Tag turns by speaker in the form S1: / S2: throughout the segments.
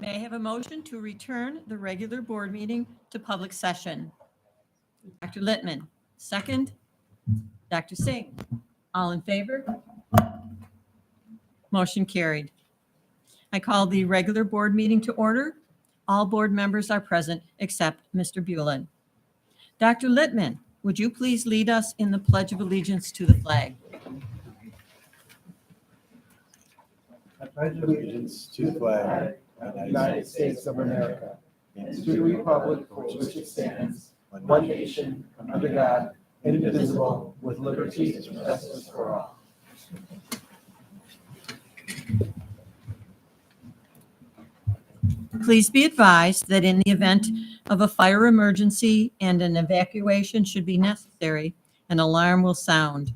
S1: May I have a motion to return the regular board meeting to public session? Dr. Littman, second. Dr. Singh, all in favor? Motion carried. I call the regular board meeting to order. All board members are present except Mr. Bulin. Dr. Littman, would you please lead us in the Pledge of Allegiance to the flag?
S2: I pledge allegiance to the flag of the United States of America and to the republic for which it stands, one nation, under God, indivisible, with liberty and justice for all.
S1: Please be advised that in the event of a fire emergency and an evacuation should be necessary, an alarm will sound.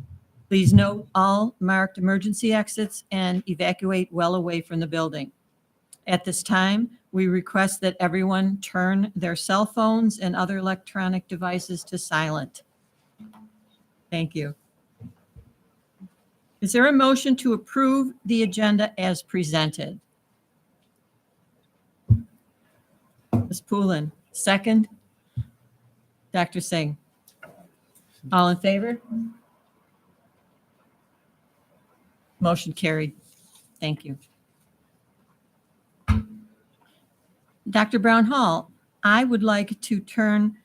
S1: Please note all marked emergency exits and evacuate well away from the building. At this time, we request that everyone turn their cell phones and other electronic devices to silent. Thank you. Is there a motion to approve the agenda as presented? Ms. Poulin, second. Dr. Singh. All in favor? Motion carried. Thank you. Dr. Brown Hall, I would like to turn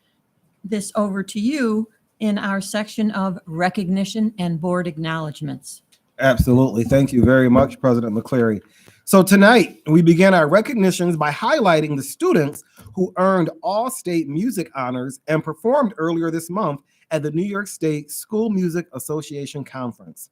S1: this over to you in our section of recognition and board acknowledgements.
S3: Absolutely. Thank you very much, President McCleary. So tonight, we begin our recognitions by highlighting the students who earned all-state music honors and performed earlier this month at the New York State School Music Association Conference.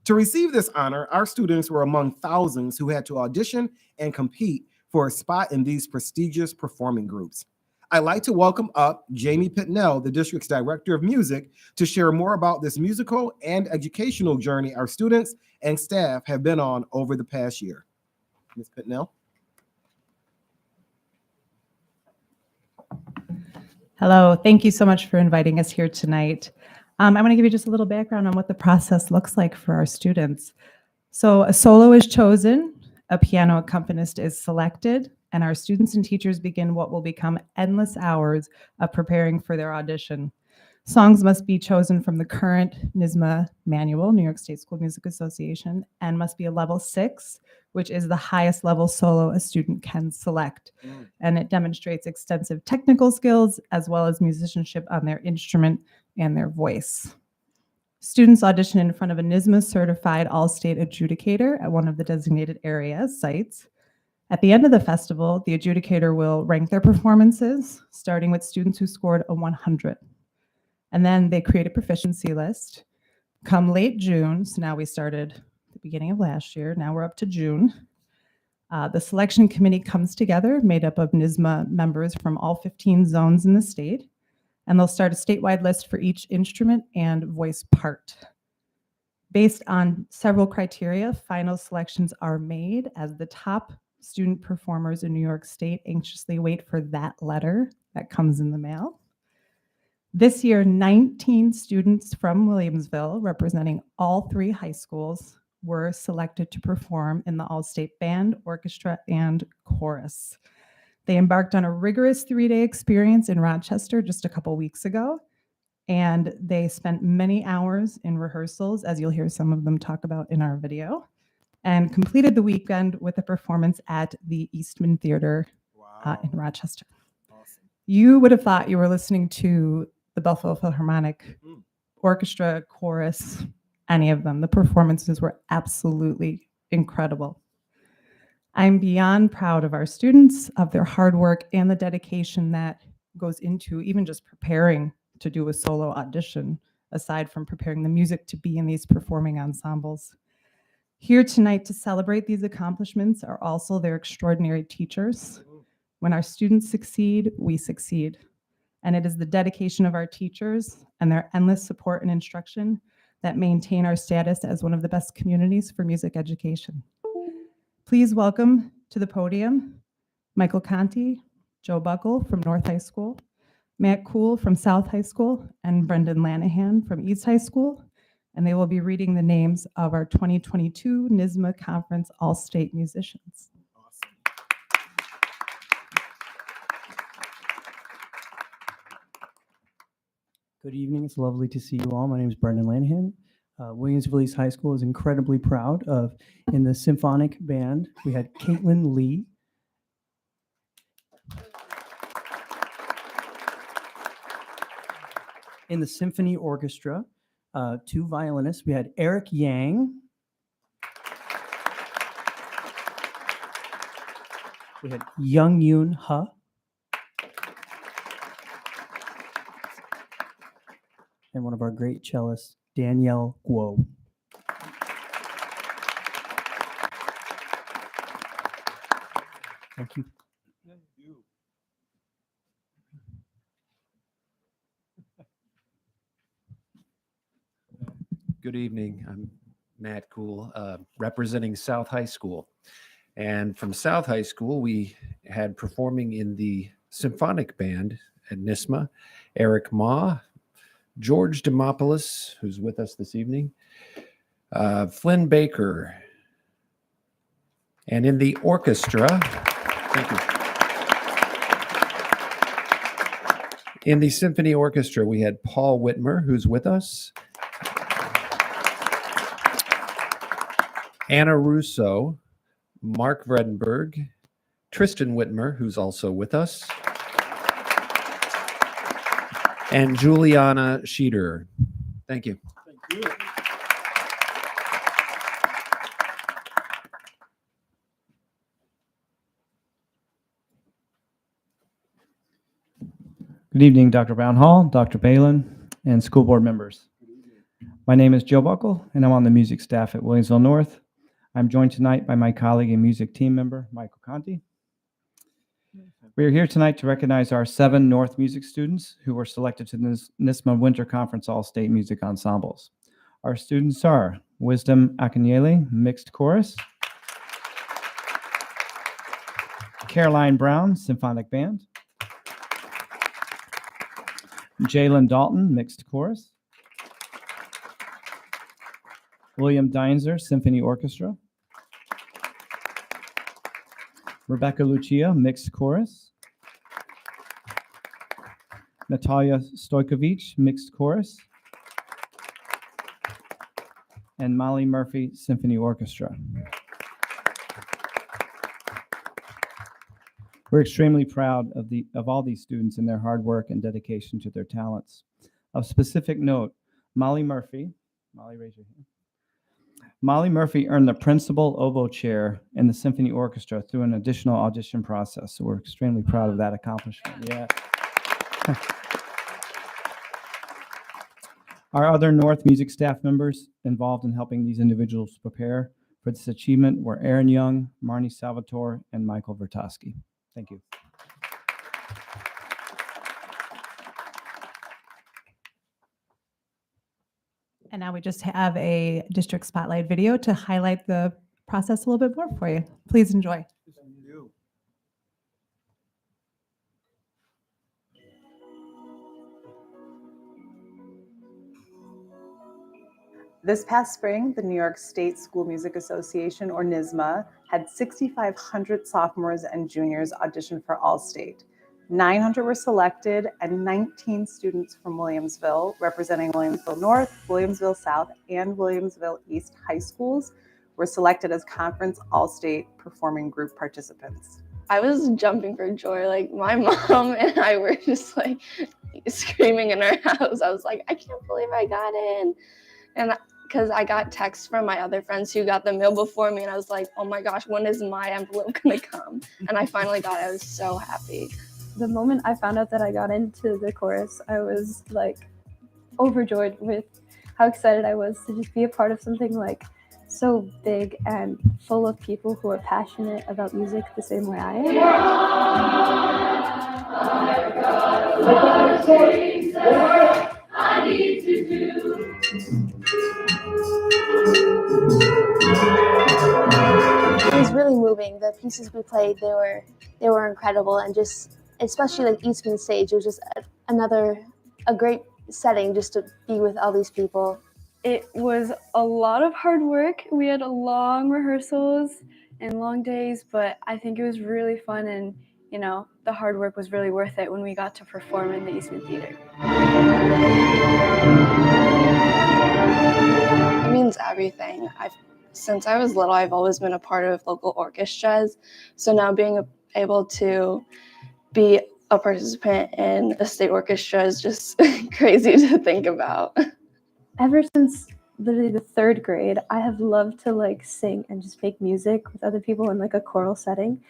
S3: To receive this honor, our students were among thousands who had to audition and compete for a spot in these prestigious performing groups. I'd like to welcome up Jamie Pitnell, the district's director of music, to share more about this musical and educational journey our students and staff have been on over the past year. Ms. Pitnell.
S4: Hello, thank you so much for inviting us here tonight. I want to give you just a little background on what the process looks like for our students. So a solo is chosen, a piano accompanist is selected, and our students and teachers begin what will become endless hours of preparing for their audition. Songs must be chosen from the current NYSSMA manual, New York State School Music Association, and must be a level 6, which is the highest level solo a student can select. And it demonstrates extensive technical skills as well as musicianship on their instrument and their voice. Students audition in front of a NYSSMA certified all-state adjudicator at one of the designated area sites. At the end of the festival, the adjudicator will rank their performances, starting with students who scored a 100. And then they create a proficiency list. Come late June, so now we started at the beginning of last year, now we're up to June. The selection committee comes together, made up of NYSSMA members from all 15 zones in the state, and they'll start a statewide list for each instrument and voice part. Based on several criteria, final selections are made as the top student performers in New York State anxiously wait for that letter that comes in the mail. This year, 19 students from Williamsville, representing all 3 high schools, were selected to perform in the all-state band, orchestra, and chorus. They embarked on a rigorous 3-day experience in Rochester just a couple weeks ago, and they spent many hours in rehearsals, as you'll hear some of them talk about in our video, and completed the weekend with a performance at the Eastman Theater in Rochester.
S3: Awesome.
S4: You would have thought you were listening to the Belleville Philharmonic Orchestra, chorus, any of them. The performances were absolutely incredible. I'm beyond proud of our students, of their hard work and the dedication that goes into even just preparing to do a solo audition, aside from preparing the music to be in these performing ensembles. Here tonight to celebrate these accomplishments are also their extraordinary teachers. When our students succeed, we succeed. And it is the dedication of our teachers and their endless support and instruction that maintain our status as one of the best communities for music education. Please welcome to the podium Michael Conti, Joe Buckle from North High School, Matt Kuhl from South High School, and Brendan Lanahan from East High School. And they will be reading the names of our 2022 NYSSMA Conference All-State musicians.
S3: Awesome.
S5: Good evening. It's lovely to see you all. My name is Brendan Lanahan. Williamsville East High School is incredibly proud of, in the symphonic band, we had Caitlin Lee. In the symphony orchestra, 2 violinists, we had Eric Yang. We had Young Yoon Ha. And one of our great cellists, Danielle Guo. Thank you.
S6: Good evening. I'm Matt Cool, representing South High School. And from South High School, we had performing in the symphonic band at NISMA, Eric Ma, George Demopoulos, who's with us this evening, Flynn Baker, and in the orchestra, thank you. In the symphony orchestra, we had Paul Whitmer, who's with us, Anna Russo, Mark Vredenberg, Tristan Whitmer, who's also with us, and Juliana Sheeter. Thank you.
S2: Thank you.
S5: Good evening, Dr. Brownhall, Dr. Balin, and school board members. My name is Joe Buckle, and I'm on the music staff at Williamsville North. I'm joined tonight by my colleague and music team member, Michael Conti. We are here tonight to recognize our 7 North music students who were selected to the NISMA Winter Conference All-State Music Ensembles. Our students are Wisdom Akanyele, mixed chorus, Caroline Brown, symphonic band, Jalen Dalton, mixed chorus, William Deinzer, symphony orchestra, Rebecca Lucia, mixed chorus, Natalia Stojkovic, mixed chorus, and Molly Murphy, symphony orchestra. We're extremely proud of all these students and their hard work and dedication to their talents. Of specific note, Molly Murphy, Molly, raise your hand. Molly Murphy earned the principal oboe chair in the symphony orchestra through an additional audition process. So we're extremely proud of that accomplishment. Yeah. Our other North music staff members involved in helping these individuals prepare for this achievement were Aaron Young, Marnie Salvatore, and Michael Vertosky. Thank you.
S4: And now we just have a district spotlight video to highlight the process a little bit more for you. Please enjoy.
S7: This past spring, the New York State School Music Association, or NISMA, had 6,500 sophomores and juniors audition for All-State. 900 were selected, and 19 students from Williamsville, representing Williamsville North, Williamsville South, and Williamsville East high schools, were selected as Conference All-State performing group participants.
S8: I was jumping for joy. Like, my mom and I were just like screaming in our house. I was like, I can't believe I got in. And because I got texts from my other friends who got the mail before me, and I was like, oh my gosh, when is my envelope gonna come? And I finally got it. I was so happy.
S9: The moment I found out that I got into the chorus, I was like overjoyed with how excited I was to just be a part of something like so big and full of people who are passionate about music the same way I am.
S10: It was really moving. The pieces we played, they were incredible, and just especially like Eastman Stage, it was just a great setting just to be with all these people.
S9: It was a lot of hard work. We had long rehearsals and long days, but I think it was really fun, and the hard work was really worth it when we got to perform in the Eastman Theater.
S8: It means everything. Since I was little, I've always been a part of local orchestras. So now being able to be a participant in a state orchestra is just crazy to think about.
S9: Ever since literally the 3rd grade, I have loved to like sing and just make music with other people in like a choral setting.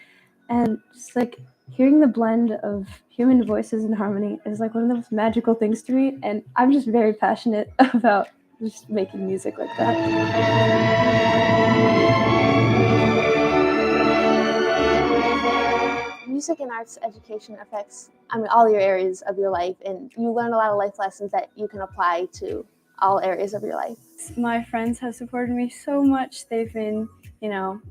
S9: And just like hearing the blend of human voices and harmony is like one of the most magical things to me. And I'm just very passionate about just making music like that.
S10: Music and arts education affects, all your areas of your life, and you learn a lot of life lessons that you can apply to all areas of your life.
S9: My friends have supported me so much. They've been,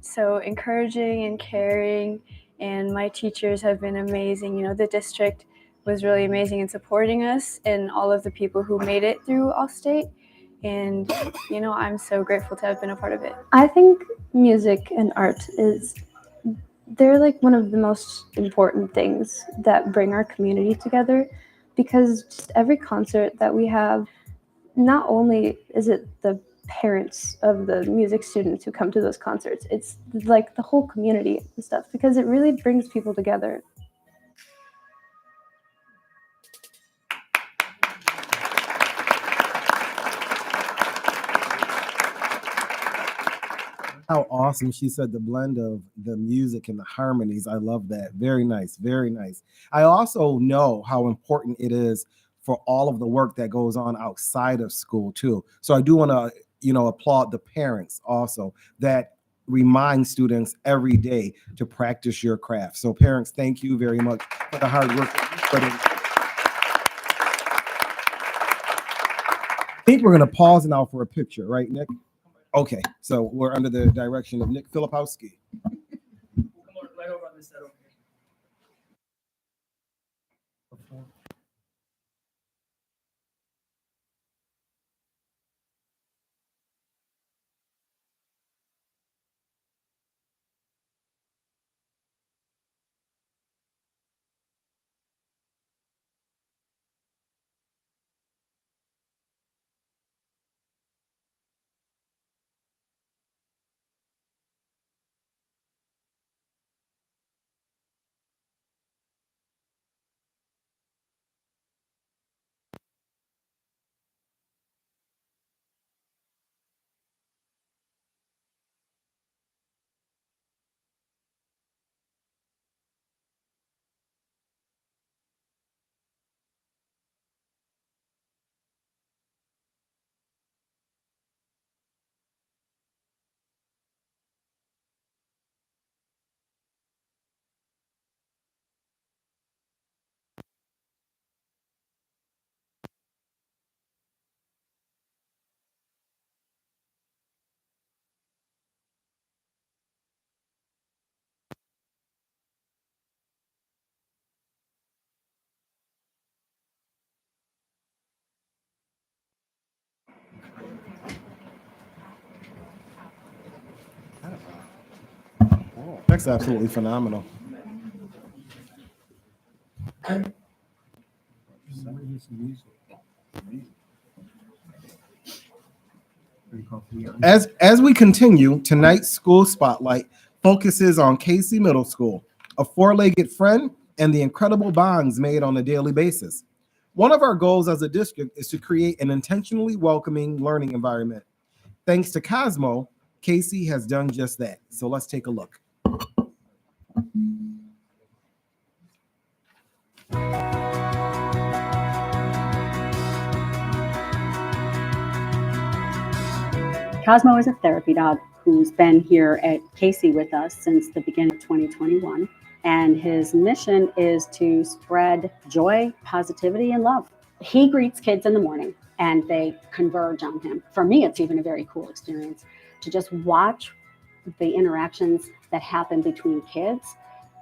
S9: so encouraging and caring, and my teachers have been amazing. The district was really amazing in supporting us and all of the people who made it through Allstate. And, I'm so grateful to have been a part of it. I think music and art they're like one of the most important things that bring our community together, because just every concert that we have, not only is it the parents of the music students who come to those concerts, it's like the whole community and stuff, because it really brings people together.
S3: How awesome. She said the blend of the music and the harmonies. I love that. Very nice. Very nice. I also know how important it is for all of the work that goes on outside of school too. So I do want to, applaud the parents also that remind students every day to practice your craft. So parents, thank you very much for the hard work that you put in. I think we're going to pause now for a picture, right, Nick? Okay, so we're under the direction of Nick Filipowski. That's absolutely phenomenal. As we continue, tonight's school spotlight focuses on Casey Middle School, a four-legged friend and the incredible bonds made on a daily basis. One of our goals as a district is to create an intentionally welcoming learning environment. Thanks to Cosmo, Casey has done just that. So let's take a look.
S11: Cosmo is a therapy dog who's been here at Casey with us since the beginning of 2021. And his mission is to spread joy, positivity, and love. He greets kids in the morning and they converge on him. For me, it's even a very cool experience to just watch the interactions that happen between kids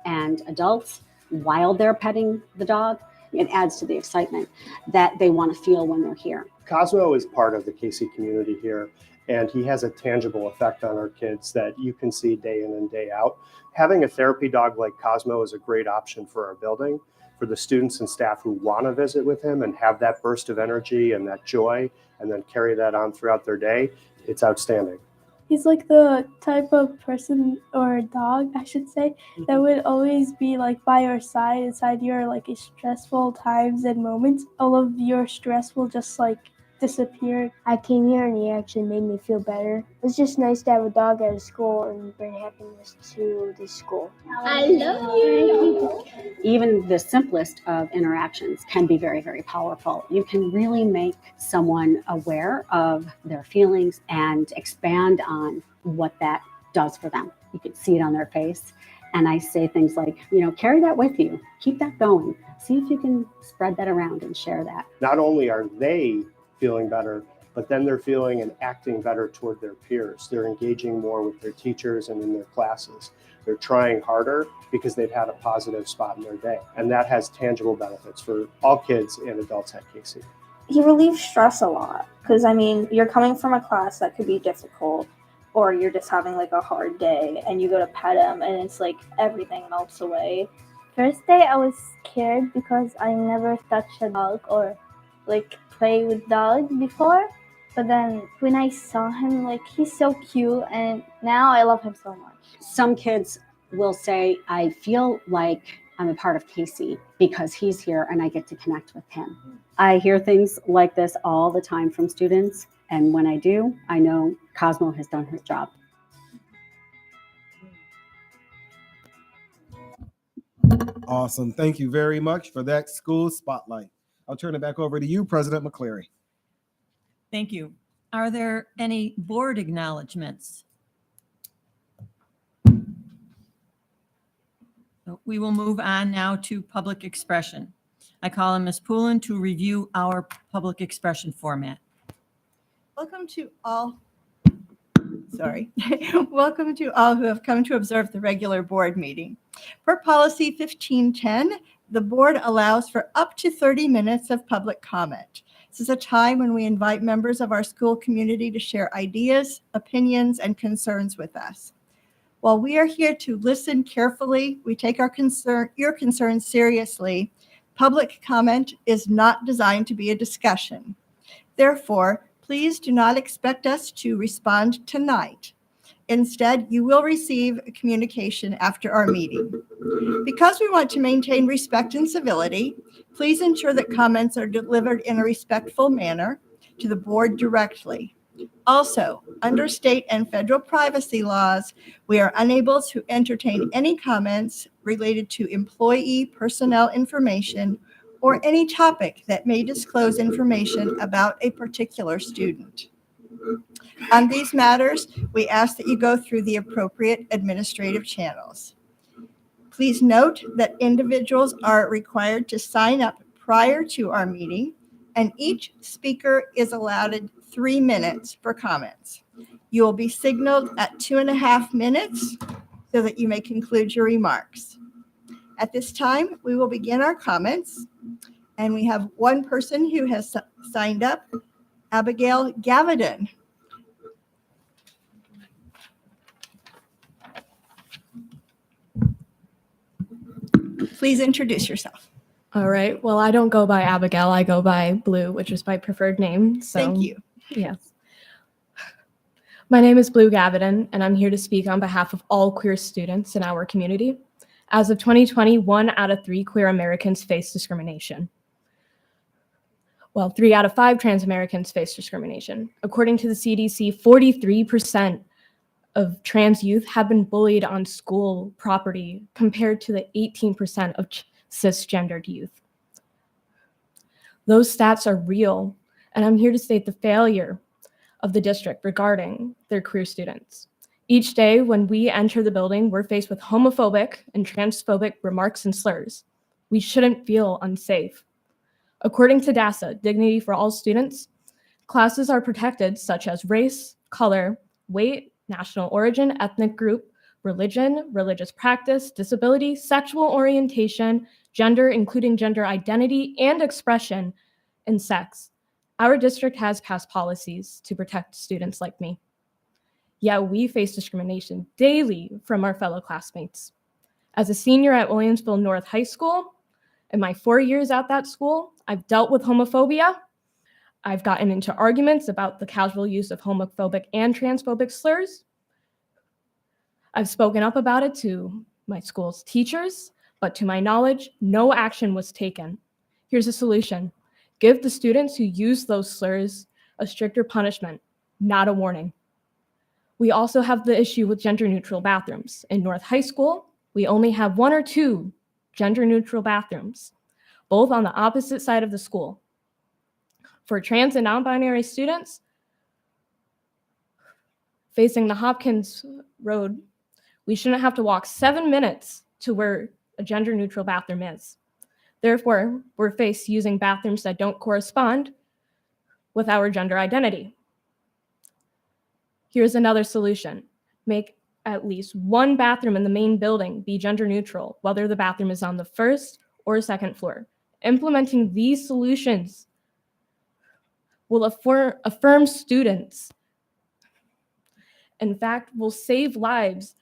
S11: and adults while they're petting the dog. It adds to the excitement that they want to feel when they're here.
S12: Cosmo is part of the Casey community here, and he has a tangible effect on our kids that you can see day in and day out. Having a therapy dog like Cosmo is a great option for our building for the students and staff who want to visit with him and have that burst of energy and that joy and then carry that on throughout their day, it's outstanding.
S9: He's like the type of person or dog, I should say, that would always be like by your side inside your like stressful times and moments. All of your stress will just like disappear.
S10: I came here and he actually made me feel better. It's just nice to have a dog at a school and bring happiness to the school. I love you.
S11: Even the simplest of interactions can be very, very powerful. You can really make someone aware of their feelings and expand on what that does for them. You can see it on their face. And I say things like, carry that with you, keep that going. See if you can spread that around and share that.
S12: Not only are they feeling better, but then they're feeling and acting better toward their peers. They're engaging more with their teachers and in their classes. They're trying harder because they've had a positive spot in their day. And that has tangible benefits for all kids and adults at Casey.
S13: He relieves stress a lot because, you're coming from a class that could be difficult, or you're just having like a hard day and you go to pet him and it's like everything melts away.
S9: First day I was scared because I never touched a dog or like play with dogs before. But then when I saw him, like he's so cute and now I love him so much.
S11: Some kids will say, I feel like I'm a part of Casey because he's here and I get to connect with him. I hear things like this all the time from students. And when I do, I know Cosmo has done his job.
S3: Awesome. Thank you very much for that school spotlight. I'll turn it back over to you, President McCleary.
S1: Thank you. Are there any board acknowledgements? So we will move on now to public expression. I call on Ms. Poulin to review our public expression format.
S14: Welcome to all who have come to observe the regular board meeting. Per policy 1510, the board allows for up to 30 minutes of public comment. This is a time when we invite members of our school community to share ideas, opinions, and concerns with us. While we are here to listen carefully, we take your concerns seriously. Public comment is not designed to be a discussion. Therefore, please do not expect us to respond tonight. Instead, you will receive a communication after our meeting. Because we want to maintain respect and civility, please ensure that comments are delivered in a respectful manner to the board directly. Also, under state and federal privacy laws, we are unable to entertain any comments related to employee personnel information or any topic that may disclose information about a particular student. On these matters, we ask that you go through the appropriate administrative channels. Please note that individuals are required to sign up prior to our meeting, and each speaker is allotted 3 minutes for comments. You will be signaled at 2.5 minutes so that you may conclude your remarks. At this time, we will begin our comments, and we have one person who has signed up, Abigail Gavidan. Please introduce yourself.
S15: All right. Well, I don't go by Abigail. I go by Blue, which is my preferred name. So,
S14: Thank you.
S15: Yes. My name is Blue Gavidan, and I'm here to speak on behalf of all queer students in our community. As of 2020, 1 out of 3 queer Americans face discrimination. Well, 3 out of 5 trans Americans face discrimination. According to the CDC, 43% of trans youth have been bullied on school property compared to the 18% of cisgendered youth. Those stats are real, and I'm here to state the failure of the district regarding their queer students. Each day when we enter the building, we're faced with homophobic and transphobic remarks and slurs. We shouldn't feel unsafe. According to DASA, Dignity for All Students, classes are protected such as race, color, weight, national origin, ethnic group, religion, religious practice, disability, sexual orientation, gender, including gender identity and expression, and sex. Our district has passed policies to protect students like me. Yet we face discrimination daily from our fellow classmates. As a senior at Williamsville North High School, In my 4 years at that school, I've dealt with homophobia. I've gotten into arguments about the casual use of homophobic and transphobic slurs. I've spoken up about it to my school's teachers, but to my knowledge, no action was taken. Here's a solution. Give the students who use those slurs a stricter punishment, not a warning. We also have the issue with gender-neutral bathrooms. In North High School, we only have 1 or 2 gender-neutral bathrooms, both on the opposite side of the school. For trans and non-binary students facing the Hopkins Road, we shouldn't have to walk 7 minutes to where a gender-neutral bathroom is. Therefore, we're faced using bathrooms that don't correspond with our gender identity. Here's another solution. Make at least 1 bathroom in the main building be gender neutral, whether the bathroom is on the 1st or 2nd floor. Implementing these solutions will affirm students. In fact, will save lives,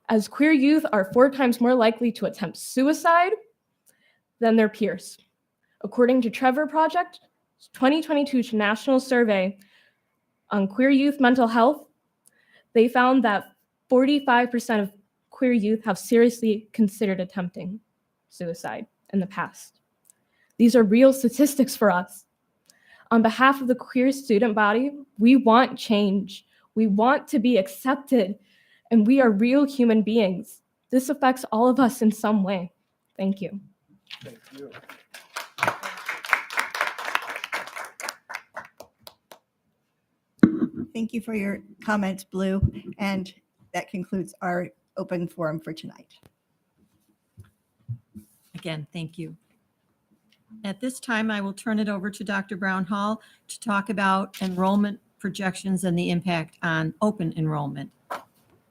S15: as queer youth are 4 times more likely to attempt suicide than their peers. According to Trevor Project, 2022 National Survey on Queer Youth Mental Health, they found that 45% of queer youth have seriously considered attempting suicide in the past. These are real statistics for us. On behalf of the queer student body, we want change. We want to be accepted, and we are real human beings. This affects all of us in some way. Thank you.
S2: Thank you.
S14: Thank you for your comments, Blue. And that concludes our open forum for tonight.
S1: Again, thank you. At this time, I will turn it over to Dr. Brown Hall to talk about enrollment projections and the impact on open enrollment.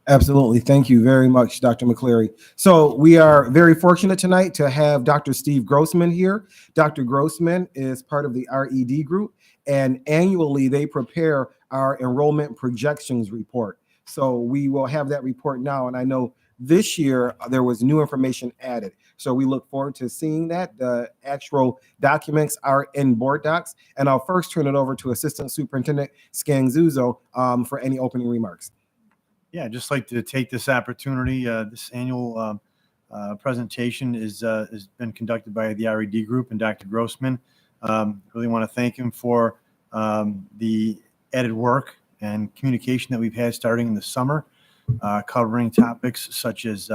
S3: Absolutely. Thank you very much, Dr. McCleary. So we are very fortunate tonight to have Dr. Steve Grossman here. Dr. Grossman is part of the RED group, and annually they prepare our enrollment projections report. So we will have that report now, and I know this year there was new information added. So we look forward to seeing that. The actual documents are in board docs, and I'll first turn it over to Assistant Superintendent Scanzuzo for any opening remarks.
S16: Yeah, I'd just like to take this opportunity. This annual presentation has been conducted by the RED group and Dr. Grossman. Really want to thank him for the added work and communication that we've had starting in the summer, covering topics such as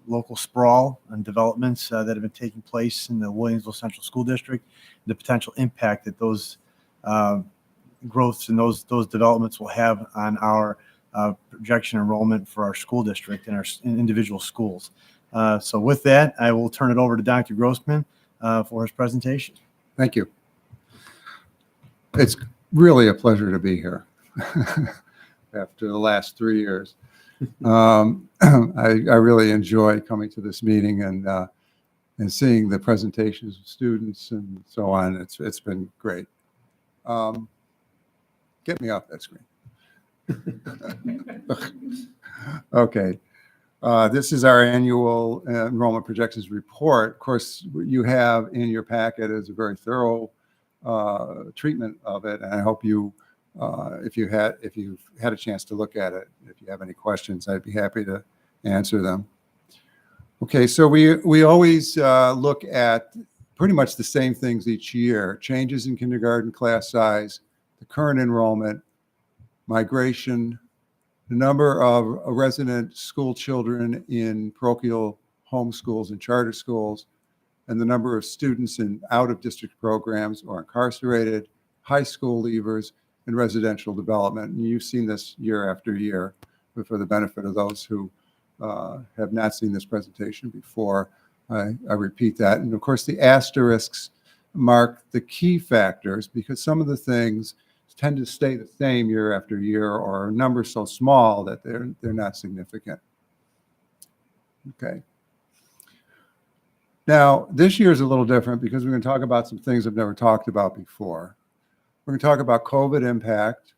S16: local sprawl and developments that have been taking place in the Williamsville Central School District, the potential impact that those growths and those developments will have on our projection enrollment for our school district and our individual schools. So with that, I will turn it over to Dr. Grossman for his presentation.
S17: Thank you. It's really a pleasure to be here after the last 3 years. I really enjoy coming to this meeting and seeing the presentations of students and so on. It's been great. Get me off that screen. Okay. This is our annual enrollment projections report. Of course, you have in your packet is a very thorough treatment of it, and I hope you, if you've had a chance to look at it, if you have any questions, I'd be happy to answer them. Okay, so we always look at pretty much the same things each year: changes in kindergarten class size, the current enrollment, migration, the number of resident school children in parochial home schools and charter schools, and the number of students in out-of-district programs or incarcerated, high school leavers, and residential development. And you've seen this year after year, but for the benefit of those who have not seen this presentation before, I repeat that. And of course, the asterisks mark the key factors, because some of the things tend to stay the same year after year, or numbers so small that they're not significant. Okay. Now, this year is a little different because we're going to talk about some things I've never talked about before. We're going to talk about COVID impact.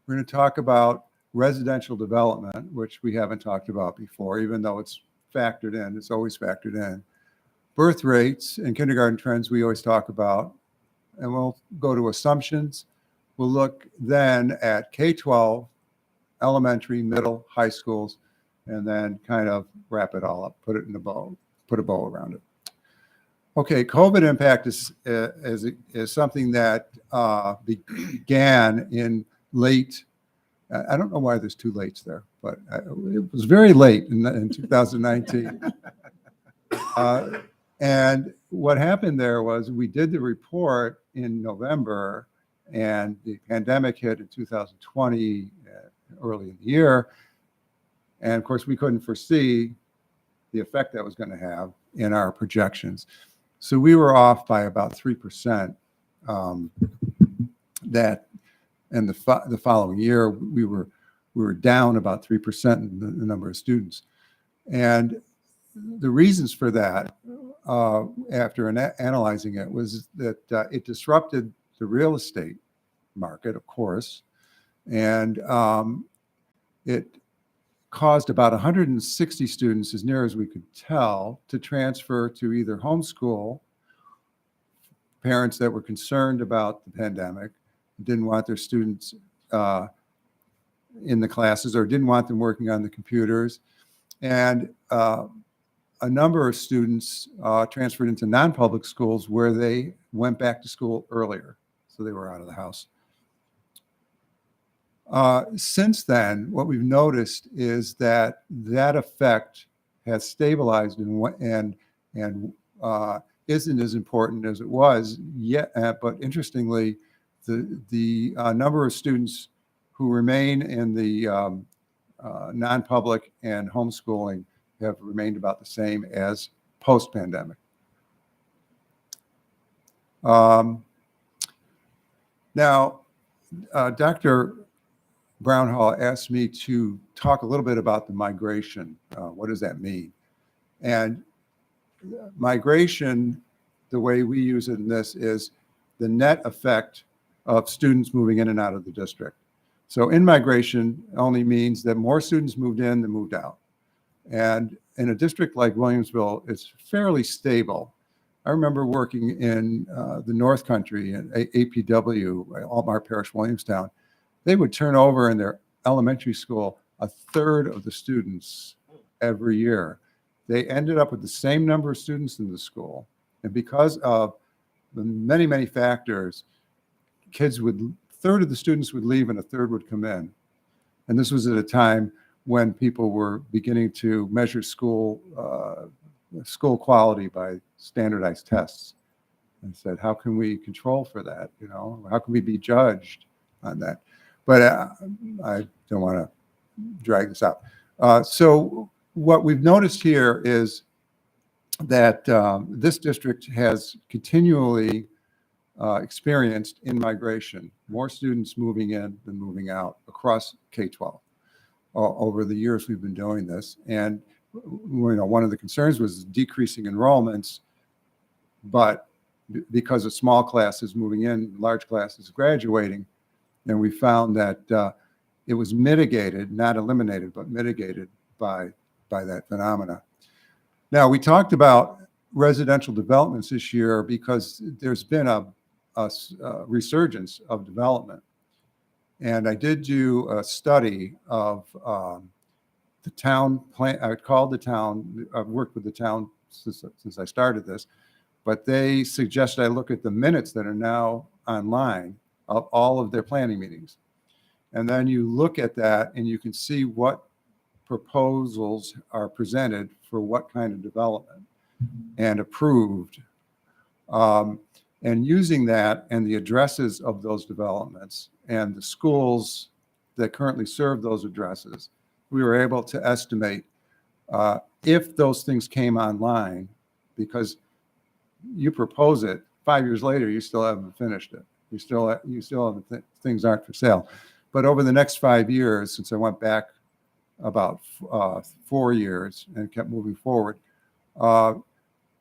S17: We're going to talk about residential development, which we haven't talked about before, even though it's factored in. It's always factored in. Birth rates and kindergarten trends we always talk about, and we'll go to assumptions. We'll look then at K-12, elementary, middle, high schools, and then kind of wrap it all up, put it in a bow, put a bow around it. Okay, COVID impact is something that began in late, I don't know why there's two lates there, but it was very late in 2019. And what happened there was we did the report in November, and the pandemic hit in 2020, early in the year. And of course, we couldn't foresee the effect that was going to have in our projections. So we were off by about 3%. That, and the following year, we were down about 3% in the number of students. And the reasons for that, after analyzing it, was that it disrupted the real estate market, of course, and it caused about 160 students, as near as we could tell, to transfer to either homeschool, parents that were concerned about the pandemic, didn't want their students in the classes or didn't want them working on the computers. And a number of students transferred into non-public schools where they went back to school earlier, so they were out of the house. Since then, what we've noticed is that effect has stabilized and isn't as important as it was yet. But interestingly, the number of students who remain in the non-public and homeschooling have remained about the same as post-pandemic. Now, Dr. Brownhall asked me to talk a little bit about the migration. What does that mean? And migration, the way we use it in this, is the net effect of students moving in and out of the district. So in-migration only means that more students moved in than moved out. And in a district like Williamsville, it's fairly stable. I remember working in the North Country at APW, Altmar Parish, Williamstown. They would turn over in their elementary school a third of the students every year. They ended up with the same number of students in the school. And because of the many, many factors, third of the students would leave and a third would come in. And this was at a time when people were beginning to measure school quality by standardized tests. And said, how can we control for that? You know, how can we be judged on that? But I don't want to drag this out. So what we've noticed here is that this district has continually experienced in-migration, more students moving in than moving out across K-12 over the years we've been doing this. And one of the concerns was decreasing enrollments, but because of small classes moving in, large classes graduating, and we found that it was mitigated, not eliminated, but mitigated by that phenomena. Now, we talked about residential developments this year because there's been a resurgence of development. And I did do a study of the town plan. I called the town, I've worked with the town since I started this, but they suggested I look at the minutes that are now online of all of their planning meetings. And then you look at that and you can see what proposals are presented for what kind of development and approved. And using that and the addresses of those developments and the schools that currently serve those addresses, we were able to estimate if those things came online, because you propose it, 5 years later, you still haven't finished it. You still haven't, things aren't for sale. But over the next 5 years, since I went back about 4 years and kept moving forward,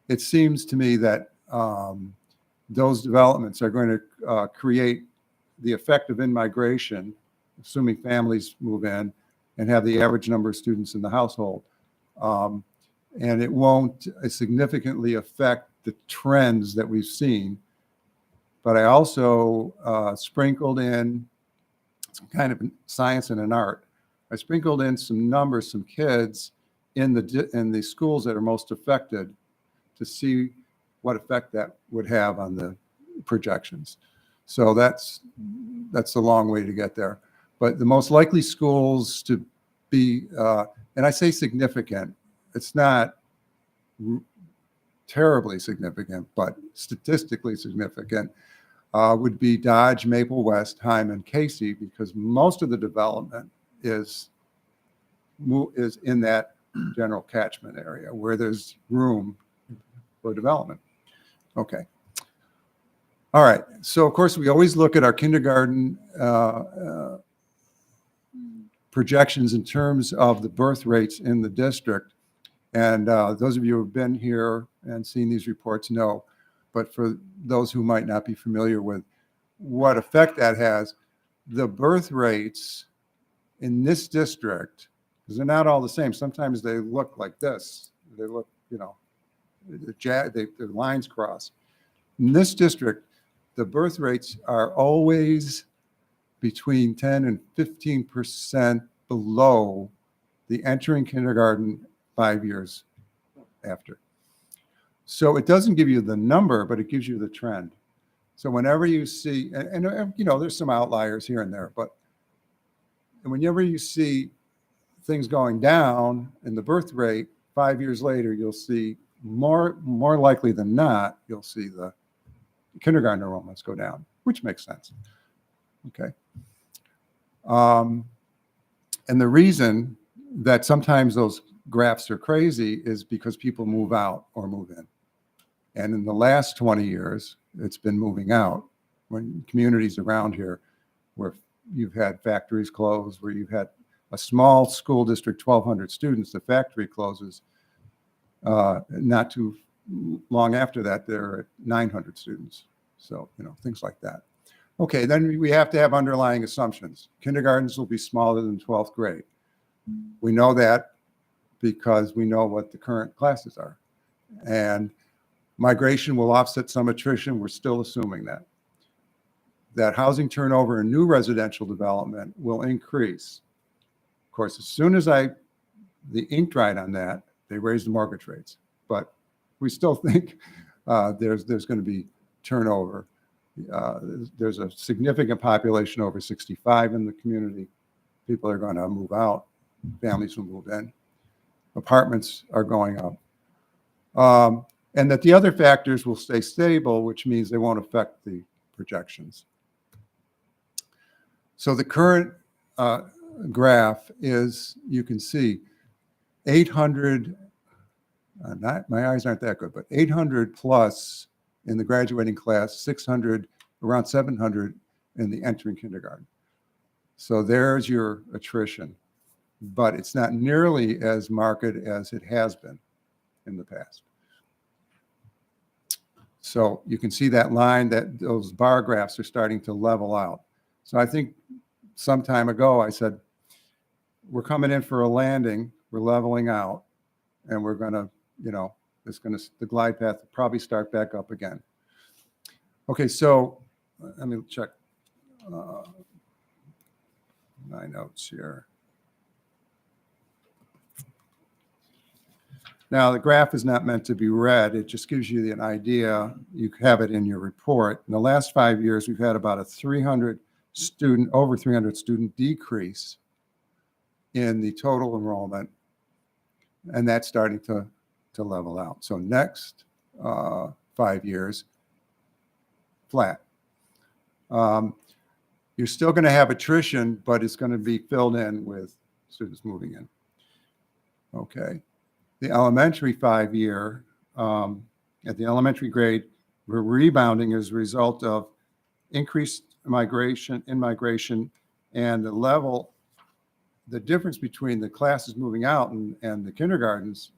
S17: it seems to me that those developments are going to create the effect of in-migration, assuming families move in and have the average number of students in the household. and it won't significantly affect the trends that we've seen. But I also sprinkled in some kind of science and an art. I sprinkled in some numbers, some kids in the schools that are most affected to see what effect that would have on the projections. So that's a long way to get there. But the most likely schools to be, and I say significant, it's not terribly significant, but statistically significant, would be Dodge, Maple West, Hyman, Casey, because most of the development is in that general catchment area where there's room for development. Okay. All right. So of course we always look at our kindergarten projections in terms of the birth rates in the district. And those of you who have been here and seen these reports know, but for those who might not be familiar with what effect that has, the birth rates in this district, because they're not all the same. Sometimes they look like this. They look, the lines cross. In this district, the birth rates are always between 10 and 15% below the entering kindergarten 5 years after. So it doesn't give you the number, but it gives you the trend. So whenever you see, and there's some outliers here and there, but whenever you see things going down in the birth rate, 5 years later, you'll see more likely than not, you'll see the kindergarten enrollments go down, which makes sense. Okay. And the reason that sometimes those graphs are crazy is because people move out or move in. And in the last 20 years, it's been moving out. When communities around here where you've had factories close, where you've had a small school district, 1,200 students, the factory closes. Not too long after that, they're at 900 students. So, things like that. Okay, then we have to have underlying assumptions. Kindergartens will be smaller than 12th grade. We know that because we know what the current classes are. And migration will offset some attrition. We're still assuming that. That housing turnover and new residential development will increase. Of course, as soon as the ink dried on that, they raised the mortgage rates. But we still think there's going to be turnover. There's a significant population over 65 in the community. People are going to move out. Families will move in. Apartments are going up. And that the other factors will stay stable, which means they won't affect the projections. So the current graph is, you can see 800, my eyes aren't that good, but 800 plus in the graduating class, 600, around 700 in the entering kindergarten. So there's your attrition, but it's not nearly as marked as it has been in the past. So you can see that line, that those bar graphs are starting to level out. So I think some time ago I said, we're coming in for a landing, we're leveling out, and we're going to, the glide path will probably start back up again. Okay, so let me check my notes here. Now, the graph is not meant to be read. It just gives you an idea. You have it in your report. In the last 5 years, we've had about a over 300 student decrease in the total enrollment, and that's starting to level out. So next 5 years, flat. You're still going to have attrition, but it's going to be filled in with students moving in. Okay. The elementary 5 year, at the elementary grade, we're rebounding as a result of increased migration, and the difference between the classes moving out and the kindergartens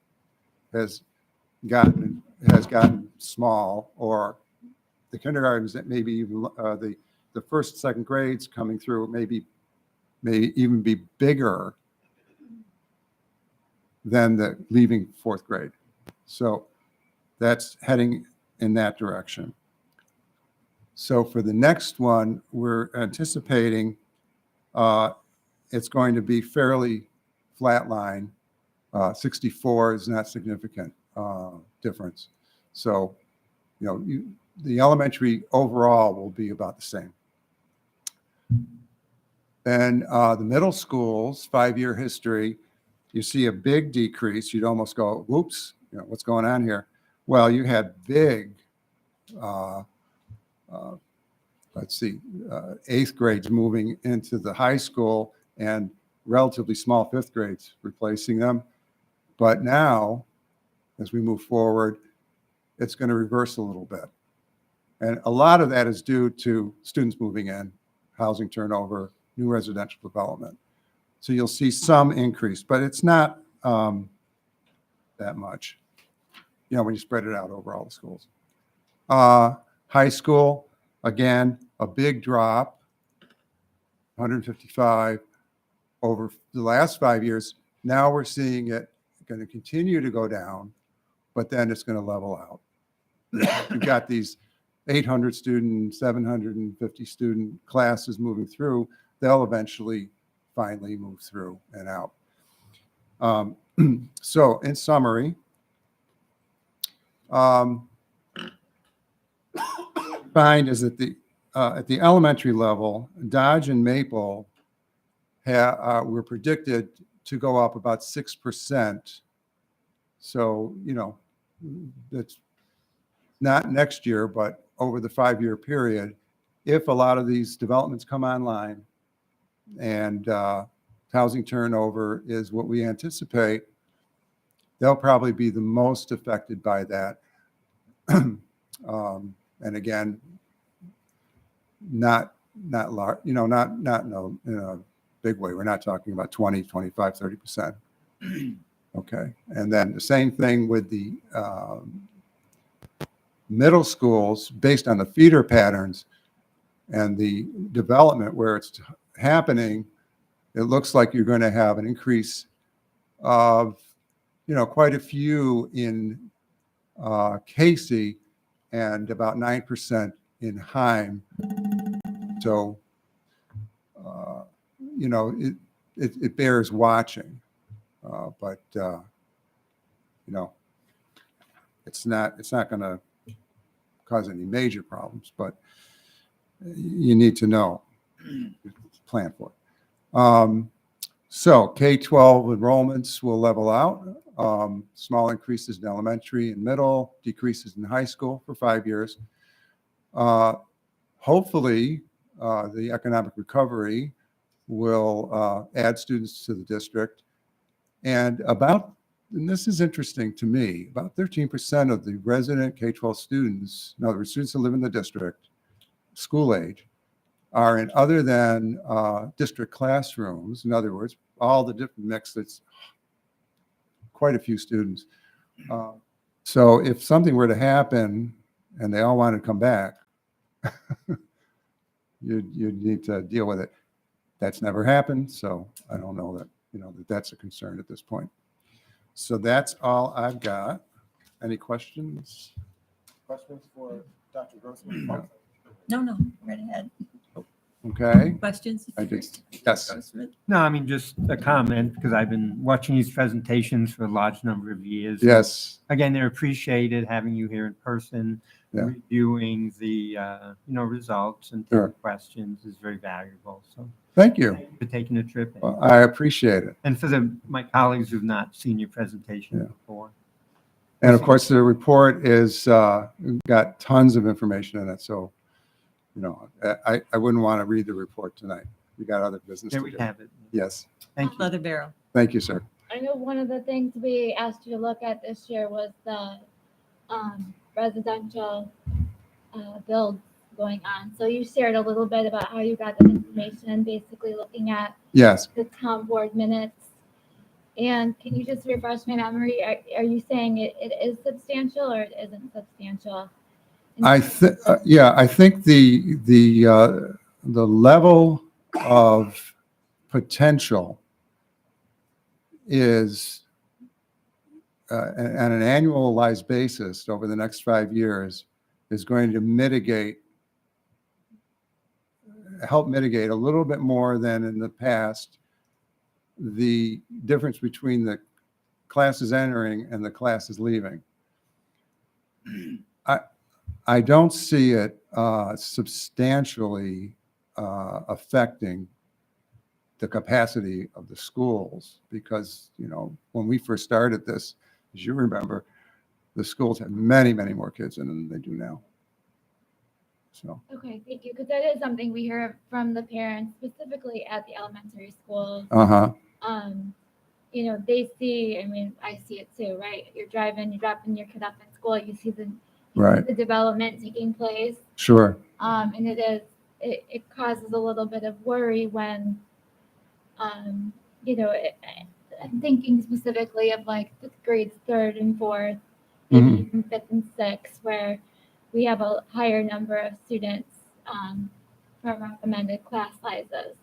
S17: has gotten small, or the kindergartens that maybe even the first, second grades coming through may even be bigger than the leaving fourth grade. So that's heading in that direction. So for the next one, we're anticipating it's going to be fairly flatline. 64 is not significant difference. So, the elementary overall will be about the same. Then the middle schools, 5-year history, you see a big decrease. You'd almost go, whoops, what's going on here? Well, you had big, let's see, 8th grades moving into the high school and relatively small 5th grades replacing them. But now, as we move forward, it's going to reverse a little bit. And a lot of that is due to students moving in, housing turnover, new residential development. So you'll see some increase, but it's not that much, when you spread it out over all the schools. High school, again, a big drop, 155 over the last 5 years. Now we're seeing it going to continue to go down, but then it's going to level out. You've got these 800 student, 750 student classes moving through. They'll eventually finally move through and out. So in summary, find is that at the elementary level, Dodge and Maple were predicted to go up about 6%. So, that's not next year, but over the 5-year period, if a lot of these developments come online and housing turnover is what we anticipate, they'll probably be the most affected by that. And again, not large, not in a big way. We're not talking about 20, 25, 30%. Okay. And then the same thing with the middle schools based on the feeder patterns and the development where it's happening. It looks like you're going to have an increase of, quite a few in Casey and about 9% in Heim. So, it bears watching, but it's not going to cause any major problems, but you need to know, plan for it. So K-12 enrollments will level out. Small increases in elementary and middle, decreases in high school for 5 years. Hopefully, the economic recovery will add students to the district. And this is interesting to me, about 13% of the resident K-12 students, in other words, students that live in the district, school age, are in other than district classrooms. In other words, all the different mix, that's quite a few students. So if something were to happen and they all want to come back, you'd need to deal with it. That's never happened, so I don't know that, that's a concern at this point. So that's all I've got. Any questions?
S2: Questions for Dr. Grossman?
S1: No, right ahead.
S17: Okay.
S1: Questions?
S17: I did. Yes.
S18: No, I mean, just a comment, because I've been watching these presentations for a large number of years.
S17: Yes.
S18: Again, they're appreciated having you here in person,
S17: Yeah.
S18: reviewing the, results and
S17: Sure.
S18: taking questions is very valuable. So
S17: Thank you.
S18: for taking a trip.
S17: Well, I appreciate it.
S18: And for my colleagues who've not seen your presentation before.
S17: And of course, the report is got tons of information in it. So, I wouldn't want to read the report tonight. We got other business
S18: There
S17: to
S18: we
S17: do.
S18: have it.
S17: Yes.
S18: Thank you.
S1: Leather Barrel.
S17: Thank you, sir.
S19: I know one of the things we asked you to look at this year was the residential builds going on. So you shared a little bit about how you got the information, basically looking at
S17: Yes.
S19: the town board minutes. And can you just refresh my memory? Are you saying it is substantial or it isn't substantial?
S17: I think the level of potential is on an annualized basis over the next 5 years is going to help mitigate a little bit more than in the past the difference between the classes entering and the classes leaving. I don't see it substantially affecting the capacity of the schools because, you know, when we first started this, as you remember, the schools had many, many more kids in them than they do now. So,
S19: Okay, thank you, because that is something we hear from the parents, specifically at the elementary schools. You know, they see, I mean, I see it too, right? You're driving, you're dropping your kid off at school, you see the
S17: right.
S19: the development taking place.
S17: Sure.
S19: And it causes a little bit of worry when, you know, I'm thinking specifically of like fifth grades, third and fourth, maybe
S17: Mhm.
S19: even fifth and sixth, where we have a higher number of students from recommended class sizes.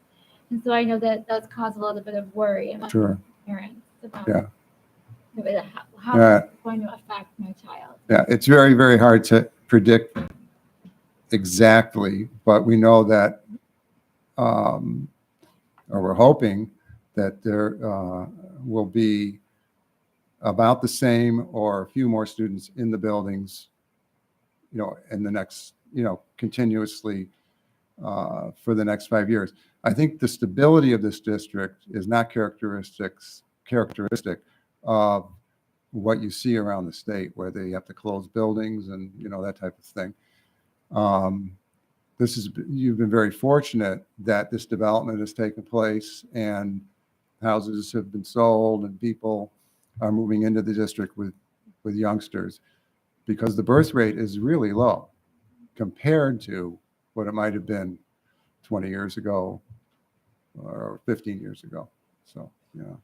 S19: And so I know that does cause a little bit of worry among
S17: Sure.
S19: parents about
S17: Yeah.
S19: how
S17: Yeah.
S19: it's going to affect my child.
S17: Yeah, it's very, very hard to predict exactly, but we know that, or we're hoping that there will be about the same or a few more students in the buildings, you know, in the next, you know, continuously for the next 5 years. I think the stability of this district is not characteristic of what you see around the state, where they have to close buildings and, you know, that type of thing. You've been very fortunate that this development has taken place and houses have been sold and people are moving into the district with youngsters, because the birth rate is really low compared to what it might have been 20 years ago or 15 years ago. So, yeah.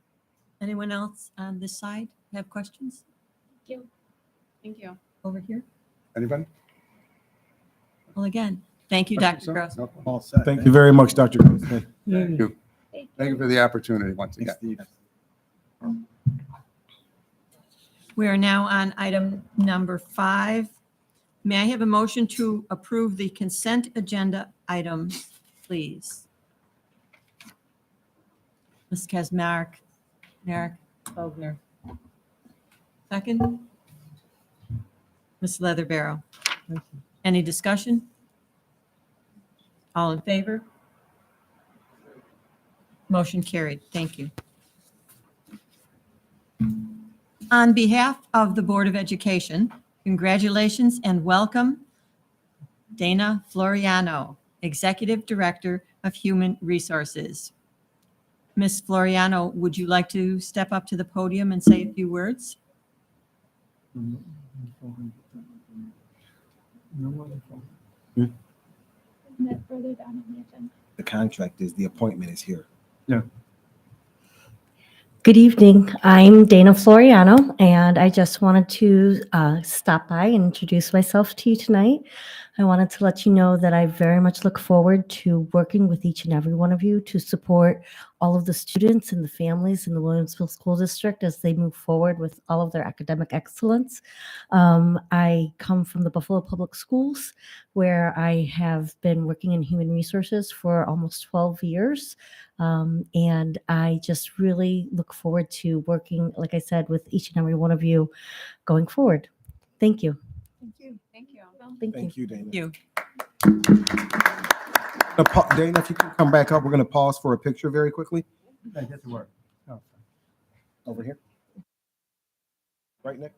S1: Anyone else on this side have questions?
S19: Thank you. Thank you.
S1: Over here?
S17: Anybody?
S1: Well, again, thank you, Dr. Gross.
S17: No.
S16: All set.
S3: Thank you very much, Dr. Grossman.
S17: Thank you. Thank you for the opportunity once again.
S1: We are now on item number 5. May I have a motion to approve the consent agenda items, please? Ms. Kazmarek, Merrick, Bogner. Second? Ms. Leatherbarrow. Any discussion? All in favor? Motion carried. Thank you. On behalf of the Board of Education, congratulations and welcome Dana Floriano, Executive Director of Human Resources. Ms. Floriano, would you like to step up to the podium and say a few words?
S19: Isn't that further down in the agenda?
S3: The contract is, the appointment is here.
S16: Yeah.
S20: Good evening. I'm Dana Floriano, and I just wanted to stop by and introduce myself to you tonight. I wanted to let you know that I very much look forward to working with each and every one of you to support all of the students and the families in the Williamsville School District as they move forward with all of their academic excellence. I come from the Buffalo Public Schools, where I have been working in human resources for almost 12 years. And I just really look forward to working, like I said, with each and every one of you going forward. Thank you.
S14: Thank you. Thank you.
S20: Thank you.
S3: Dana.
S1: Thank you.
S3: Dana, if you can come back up, we're going to pause for a picture very quickly.
S16: That doesn't work. Oh.
S3: Over here. Right, Nick?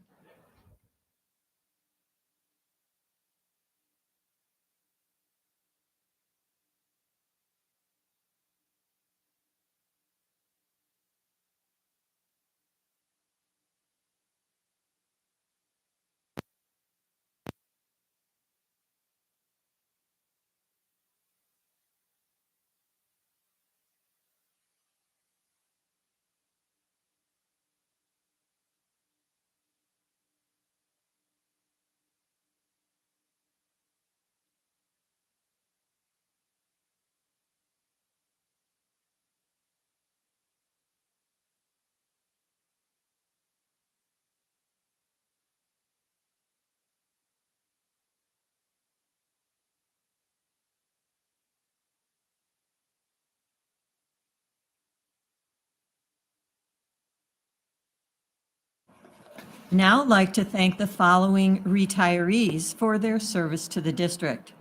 S1: Now I'd like to thank the following retirees for their service to the district.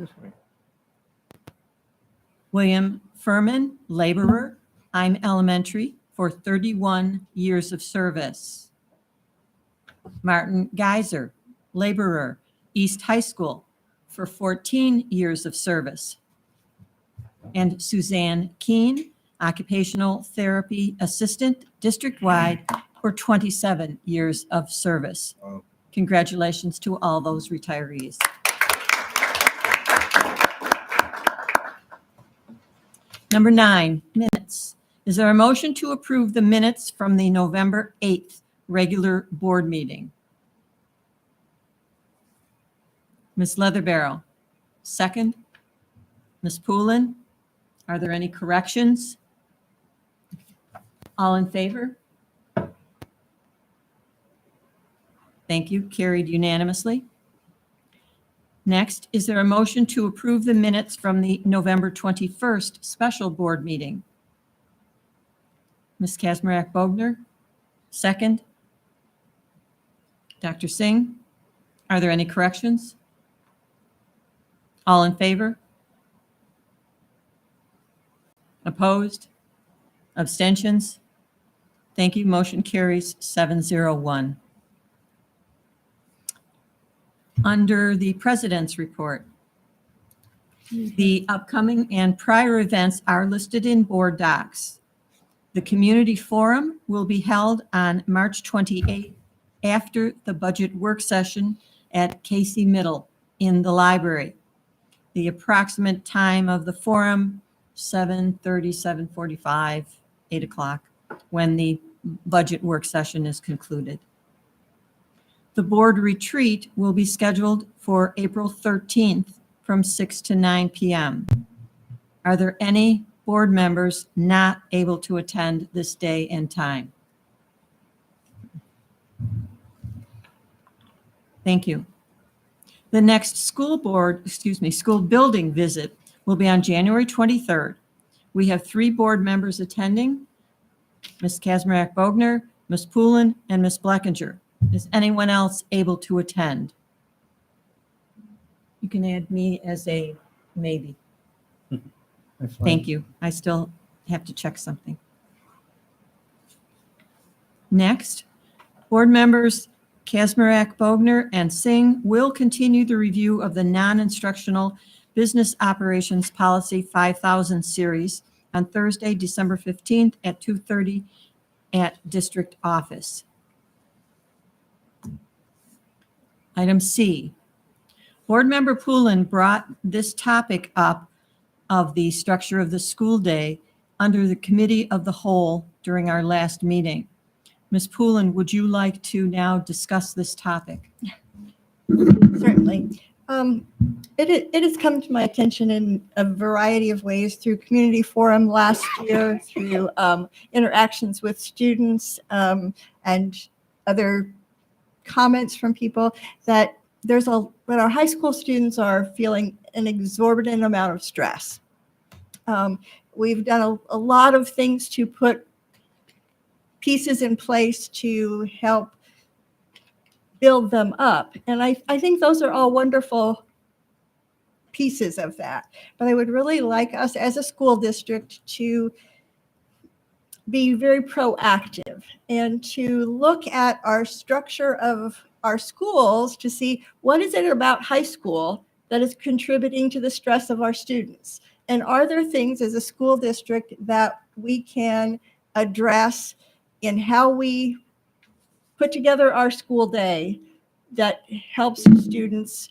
S1: William Furman, laborer, I'm Elementary, for 31 years of service. Martin Geiser, laborer, East High School, for 14 years of service. And Suzanne Keene, occupational therapy assistant, district-wide, for 27 years of service. Congratulations to all those retirees. Number 9, minutes. Is there a motion to approve the minutes from the November 8th regular board meeting? Ms. Leatherbarrow, second. Ms. Poulin, are there any corrections? All in favor? Thank you. Carried unanimously. Next, is there a motion to approve the minutes from the November 21st special board meeting? Ms. Kazmarek Bogner, second. Dr. Singh, are there any corrections? All in favor? Opposed? Abstentions? Thank you. Motion carries 701. Under the President's report, the upcoming and prior events are listed in board docs. The community forum will be held on March 28th after the budget work session at Casey Middle in the library. The approximate time of the forum, 7:30, 7:45, 8 o'clock, when the budget work session is concluded. The board retreat will be scheduled for April 13th from 6 to 9 p.m. Are there any board members not able to attend this day and time? Thank you. The next school building visit will be on January 23rd. We have 3 board members attending, Ms. Kazmarek Bogner, Ms. Poulin, and Ms. Bleckinger. Is anyone else able to attend? You can add me as a maybe. Thank you. I still have to check something. Next, board members Kazmarek, Bogner, and Singh will continue the review of the non-instructional Business Operations Policy 5000 series on Thursday, December 15th at 2:30 at District Office. Item C, Board Member Poulin brought this topic up of the structure of the school day under the Committee of the Whole during our last meeting. Ms. Poulin, would you like to now discuss this topic?
S14: Certainly. It has come to my attention in a variety of ways through community forum last year, through interactions with students and other comments from people that that our high school students are feeling an exorbitant amount of stress. We've done a lot of things to put pieces in place to help build them up. And I think those are all wonderful pieces of that. But I would really like us as a school district to be very proactive and to look at our structure of our schools to see what is it about high school that is contributing to the stress of our students. And are there things as a school district that we can address in how we put together our school day that helps students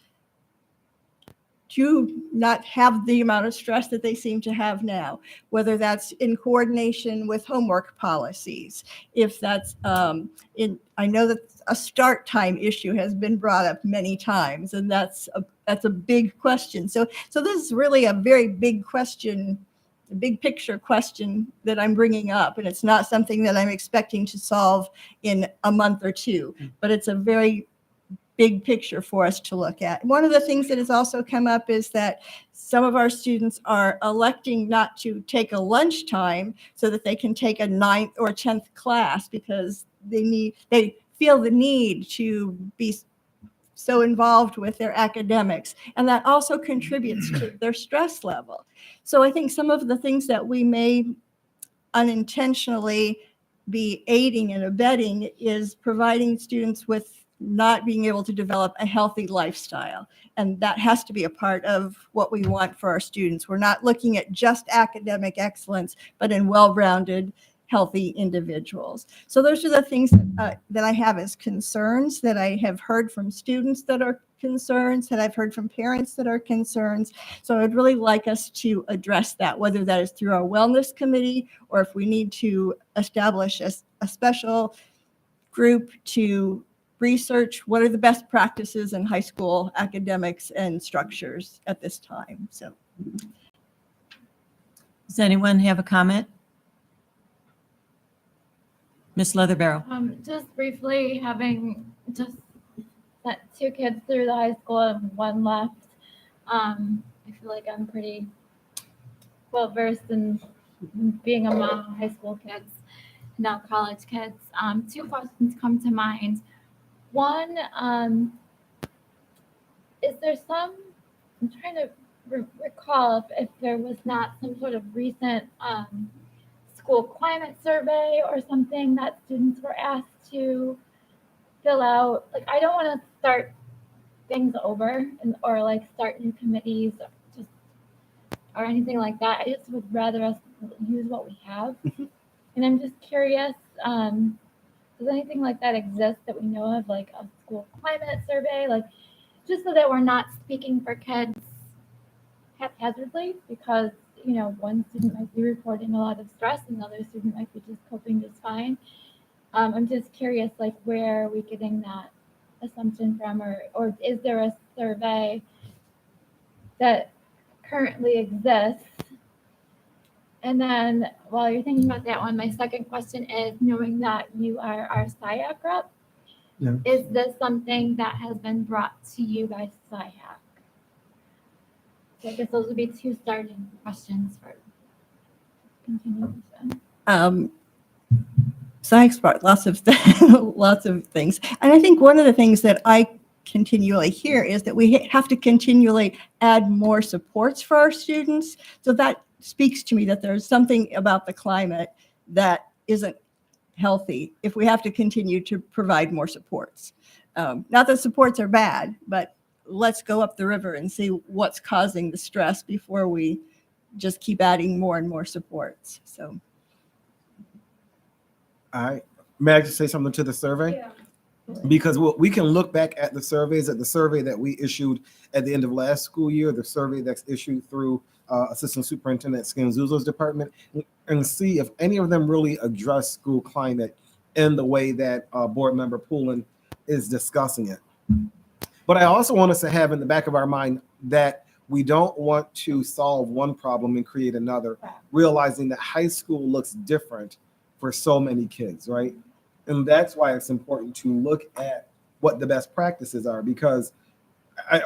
S14: to not have the amount of stress that they seem to have now, whether that's in coordination with homework policies, if that's I know that a start time issue has been brought up many times, and that's a big question. So this is really a very big question, a big picture question that I'm bringing up, and it's not something that I'm expecting to solve in a month or two, but it's a very big picture for us to look at. One of the things that has also come up is that some of our students are electing not to take a lunchtime so that they can take a 9th or 10th class because they feel the need to be so involved with their academics, and that also contributes to their stress level. So I think some of the things that we may unintentionally be aiding and abetting is providing students with not being able to develop a healthy lifestyle. And that has to be a part of what we want for our students. We're not looking at just academic excellence, but in well-rounded, healthy individuals. So those are the things that I have as concerns, that I have heard from students that are concerns, that I've heard from parents that are concerns. So I'd really like us to address that, whether that is through our wellness committee or if we need to establish a special group to research what are the best practices in high school academics and structures at this time. So,
S1: Does anyone have a comment? Ms. Leatherbarrow.
S19: Just briefly, having just sent 2 kids through the high school and 1 left, I feel like I'm pretty well versed in being a mom of high school kids, now college kids. 2 questions come to mind. One, is there some, I'm trying to recall if there was not some sort of recent school climate survey or something that students were asked to fill out. Like, I don't want to start things over or like start new committees or anything like that. I just would rather us use what we have. And I'm just curious, does anything like that exist that we know of, like a school climate survey, like just so that we're not speaking for kids haphazardly, because one student might be reporting a lot of stress and the other student might be just coping just fine. I'm just curious, like, where are we getting that assumption from, or is there a survey that currently exists? And then while you're thinking about that one, my second question is, knowing that you are our SIAC rep, is this something that has been brought to you by SIAC? So I guess those would be 2 starting questions for continuation.
S14: SIAC's brought lots of lots of things. And I think one of the things that I continually hear is that we have to continually add more supports for our students. So that speaks to me that there's something about the climate that isn't healthy if we have to continue to provide more supports. Not that supports are bad, but let's go up the river and see what's causing the stress before we just keep adding more and more supports. So.
S3: May I just say something to the survey? Yeah. Because we can look back at the surveys, at the survey that we issued at the end of last school year, the survey that's issued through Assistant Superintendent Scanzuzo's department, and see if any of them really address school climate in the way that Board Member Poulin is discussing it. But I also want us to have in the back of our mind that we don't want to solve one problem and create another, realizing that high school looks different for so many kids, right? And that's why it's important to look at what the best practices are, because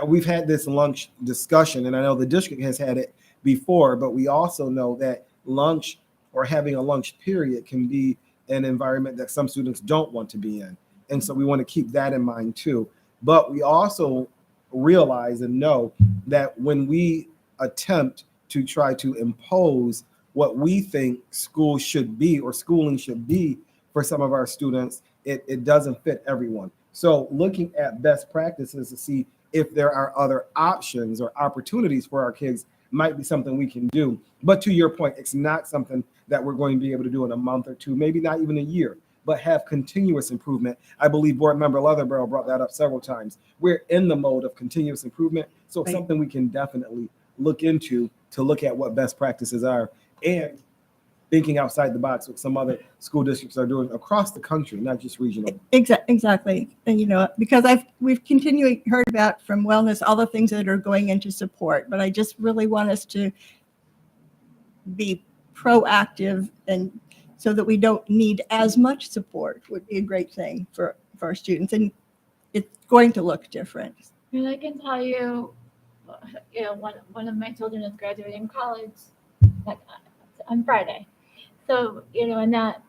S3: we've had this lunch discussion, and I know the district has had it before, but we also know that lunch or having a lunch period can be an environment that some students don't want to be in. And so we want to keep that in mind too. But we also realize and know that when we attempt to try to impose what we think school should be or schooling should be for some of our students, it doesn't fit everyone. So looking at best practices to see if there are other options or opportunities for our kids might be something we can do. But to your point, it's not something that we're going to be able to do in a month or 2, maybe not even a year, but have continuous improvement. I believe Board Member Leatherbarrow brought that up several times. We're in the mode of continuous improvement. So it's something we can definitely look into to look at what best practices are and thinking outside the box, what some other school districts are doing across the country, not just regional.
S14: Exactly. And, because we've continually heard about from wellness, all the things that are going into support, but I just really want us to be proactive, and so that we don't need as much support would be a great thing for our students. And it's going to look different.
S19: And I can tell you, one of my children is graduating college on Friday. So, and that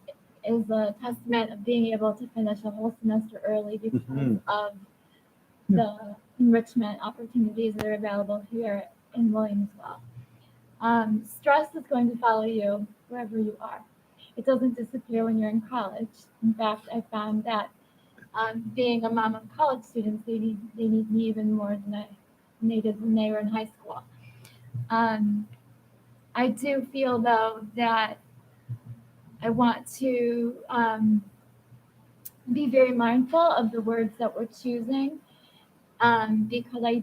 S19: is a testament of being able to finish a whole semester early because of the enrichment opportunities that are available here in Williamsville. Stress is going to follow you wherever you are. It doesn't disappear when you're in college. In fact, I found that being a mom of college students, they need me even more than they did when they were in high school. I do feel though that I want to be very mindful of the words that we're choosing because I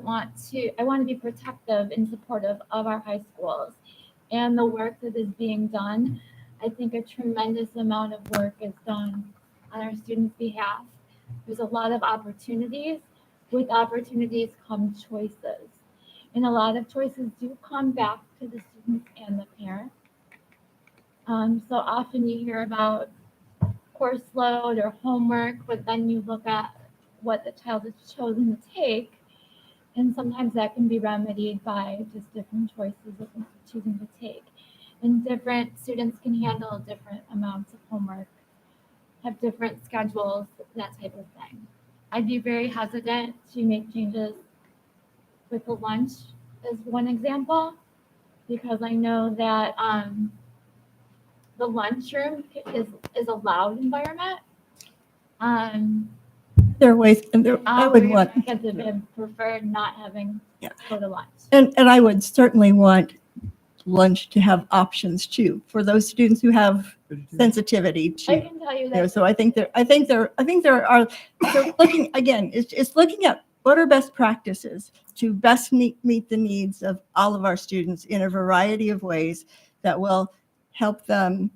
S19: want to be protective and supportive of our high schools and the work that is being done. I think a tremendous amount of work is done on our students' behalf. There's a lot of opportunities. With opportunities come choices. And a lot of choices do come back to the students and the parents. So often you hear about course load or homework, but then you look at what the child has chosen to take. And sometimes that can be remedied by just different choices that they're choosing to take. And different students can handle different amounts of homework, have different schedules, that type of thing. I'd be very hesitant to make changes with the lunch as one example, because I know that the lunchroom is a loud environment.
S14: There are ways, and I would want,
S19: kids have preferred not having to go to lunch.
S14: and I would certainly want lunch to have options too for those students who have sensitivity to.
S19: I can tell you that.
S14: So I think there are. So looking again, it's looking at what are best practices to best meet the needs of all of our students in a variety of ways that will help them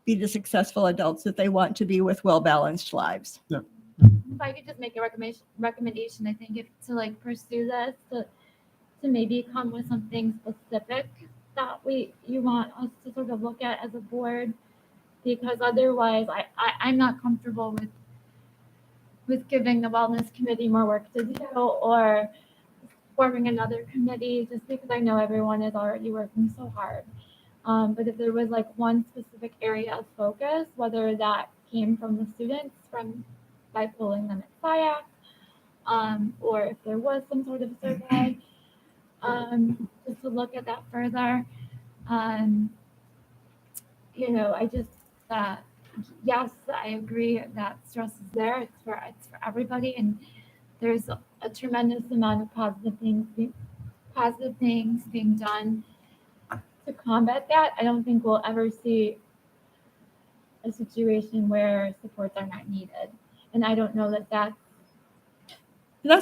S14: be the successful adults that they want to be with well-balanced lives.
S16: Yeah.
S19: If I could just make a recommendation, I think if to like pursue this, to maybe come with something specific that you want us to sort of look at as a board, because otherwise I'm not comfortable with giving the wellness committee more work to do or forming another committee, just because I know everyone is already working so hard. But if there was like one specific area of focus, whether that came from the students by polling them at SIAC, or if there was some sort of survey, just to look at that further. I just yes, I agree that stress is there. It's for everybody, and there's a tremendous amount of positive things being done to combat that. I don't think we'll ever see a situation where supports are not needed, and I don't know that
S14: that's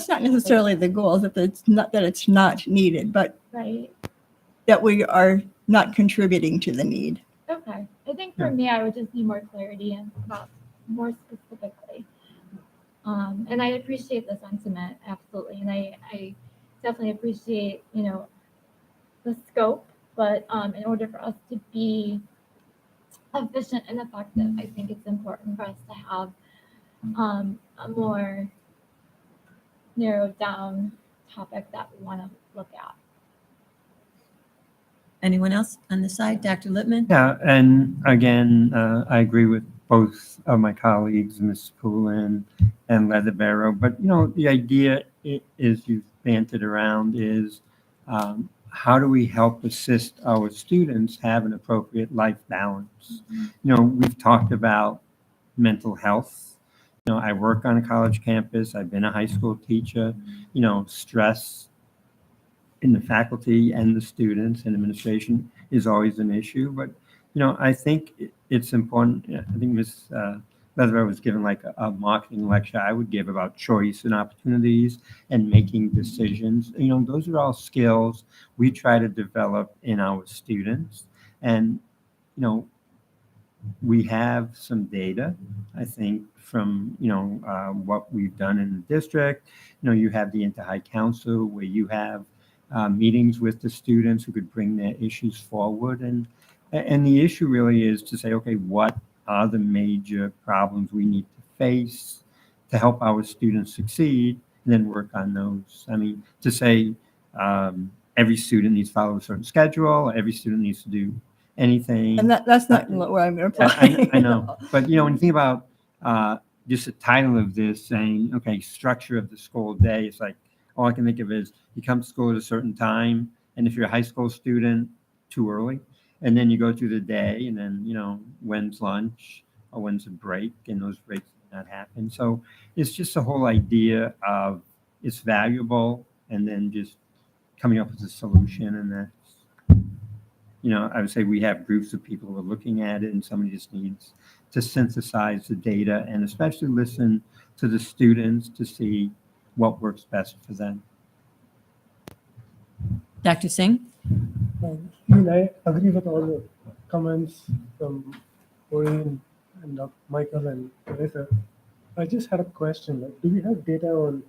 S14: not necessarily the goal, that it's not needed, but
S19: right.
S14: that we are not contributing to the need.
S19: Okay, I think for me, I would just need more clarity about more specifically. And I appreciate the sentiment, absolutely, and I definitely appreciate the scope. But in order for us to be efficient and effective, I think it's important for us to have a more narrowed down topic that we want to look at.
S1: Anyone else on the side? Dr. Lippman?
S18: Yeah, and again, I agree with both of my colleagues, Ms. Poulin and Leatherbarrow. But the idea is you've banted around is how do we help assist our students have an appropriate life balance? We've talked about mental health. I work on a college campus. I've been a high school teacher. Stress in the faculty and the students and administration is always an issue. But, I think it's important. I think Ms. Leatherbarrow was given like a marketing lecture I would give about choice and opportunities and making decisions. Those are all skills we try to develop in our students. And, we have some data, I think, from, what we've done in the district. You have the Inter-High Council where you have meetings with the students who could bring their issues forward. And the issue really is to say, okay, what are the major problems we need to face to help our students succeed, and then work on those. I mean, to say every student needs to follow a certain schedule, every student needs to do anything.
S14: And that's not where I'm going to apply.
S18: I know, but you know, when you think about just the title of this saying, okay, structure of the school day, it's like, all I can think of is you come to school at a certain time, and if you're a high school student, too early, and then you go through the day, and then, you know, when's lunch or when's a break, and those breaks do not happen. So it's just the whole idea of it's valuable, and then just coming up with a solution, and that's, you know, I would say we have groups of people who are looking at it, and somebody just needs to synthesize the data and especially listen to the students to see what works best for them.
S1: Dr. Singh?
S21: I agree with all the comments from Maureen and Michael and Teresa. I just had a question. Like, do we have data on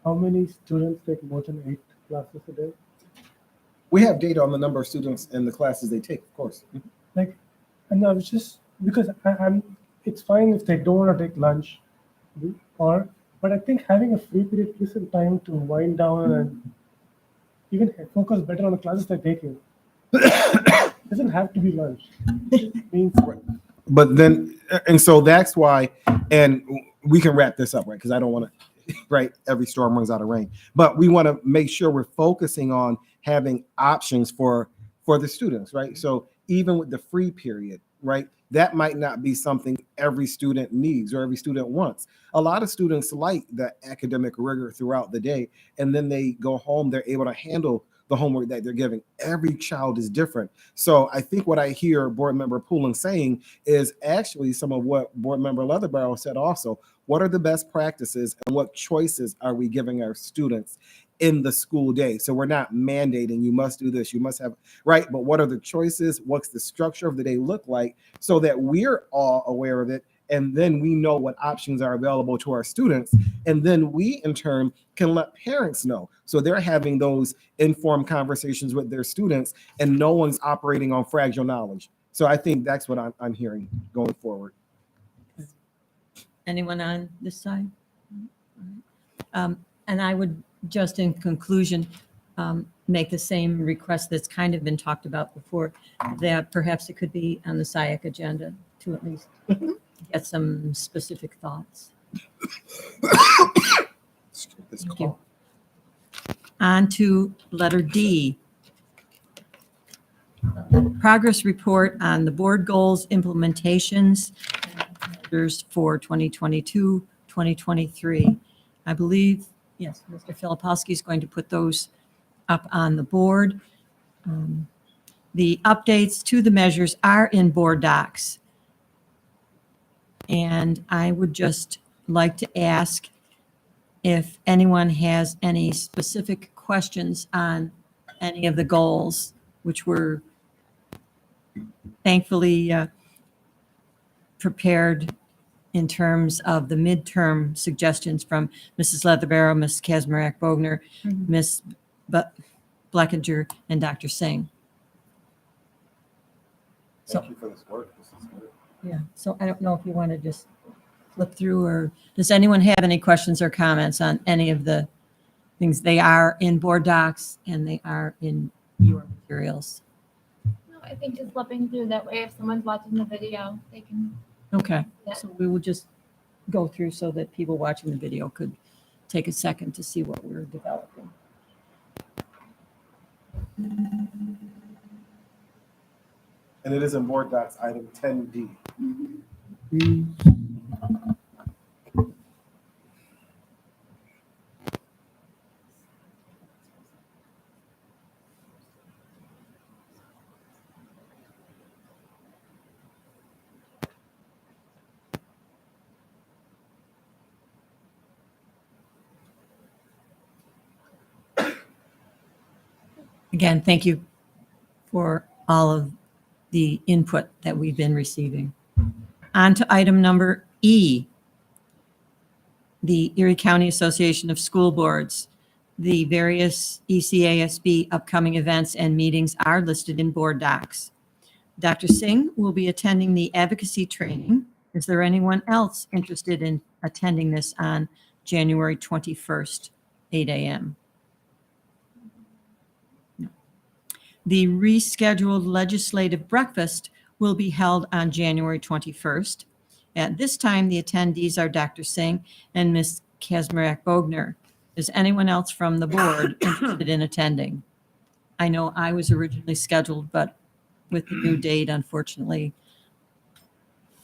S21: how many students take more than 8 classes a day?
S3: We have data on the number of students and the classes they take, of course.
S21: Like, and I was just because it's fine if they don't want to take lunch, but I think having a free period gives them time to wind down and even focus better on the classes they're taking. It doesn't have to be lunch. It means
S3: But then, and so that's why, and we can wrap this up, right? Because I don't want to, right? Every storm runs out of rain. But we want to make sure we're focusing on having options for the students, right? So even with the free period, right? That might not be something every student needs or every student wants. A lot of students like the academic rigor throughout the day, and then they go home, they're able to handle the homework that they're giving. Every child is different. So I think what I hear Board Member Poulin saying is actually some of what Board Member Leatherbarrow said also. What are the best practices and what choices are we giving our students in the school day? So we're not mandating you must do this, you must have, right? But what are the choices? What's the structure of the day look like so that we're all aware of it? And then we know what options are available to our students. And then we, in turn, can let parents know. So they're having those informed conversations with their students and no one's operating on fragile knowledge. So I think that's what I'm hearing going forward.
S1: Anyone on this side? And I would just in conclusion, make the same request that's kind of been talked about before, that perhaps it could be on the SIAC agenda to at least get some specific thoughts. Thank you. On to letter D. Progress report on the board goals, implementations, and measures for 2022, 2023. I believe, yes, Mr. Filipowski is going to put those up on the board. The updates to the measures are in board docs. And I would just like to ask if anyone has any specific questions on any of the goals, which were thankfully prepared in terms of the midterm suggestions from Mrs. Leatherbarrow, Ms. Kazmarek-Bogner, Ms. Blackinger, and Dr. Singh.
S3: Thank you for this work. This is good.
S1: Yeah, so I don't know if you want to just flip through, or does anyone have any questions or comments on any of the things? They are in board docs and they are in your materials.
S19: No, I think just flipping through, that way if someone's watching the video, they can.
S1: Okay,
S19: Yeah.
S1: so we will just go through so that people watching the video could take a second to see what we're developing.
S3: And it is in board docs, item 10D.
S1: Again, thank you for all of the input that we've been receiving. On to item number E, the Erie County Association of School Boards. The various ECASB upcoming events and meetings are listed in board docs. Dr. Singh will be attending the advocacy training. Is there anyone else interested in attending this on January 21st, 8 a.m.? The rescheduled legislative breakfast will be held on January 21st. At this time, the attendees are Dr. Singh and Ms. Kazmarek Bogner. Is anyone else from the board interested in attending? I know I was originally scheduled, but with the new date, unfortunately,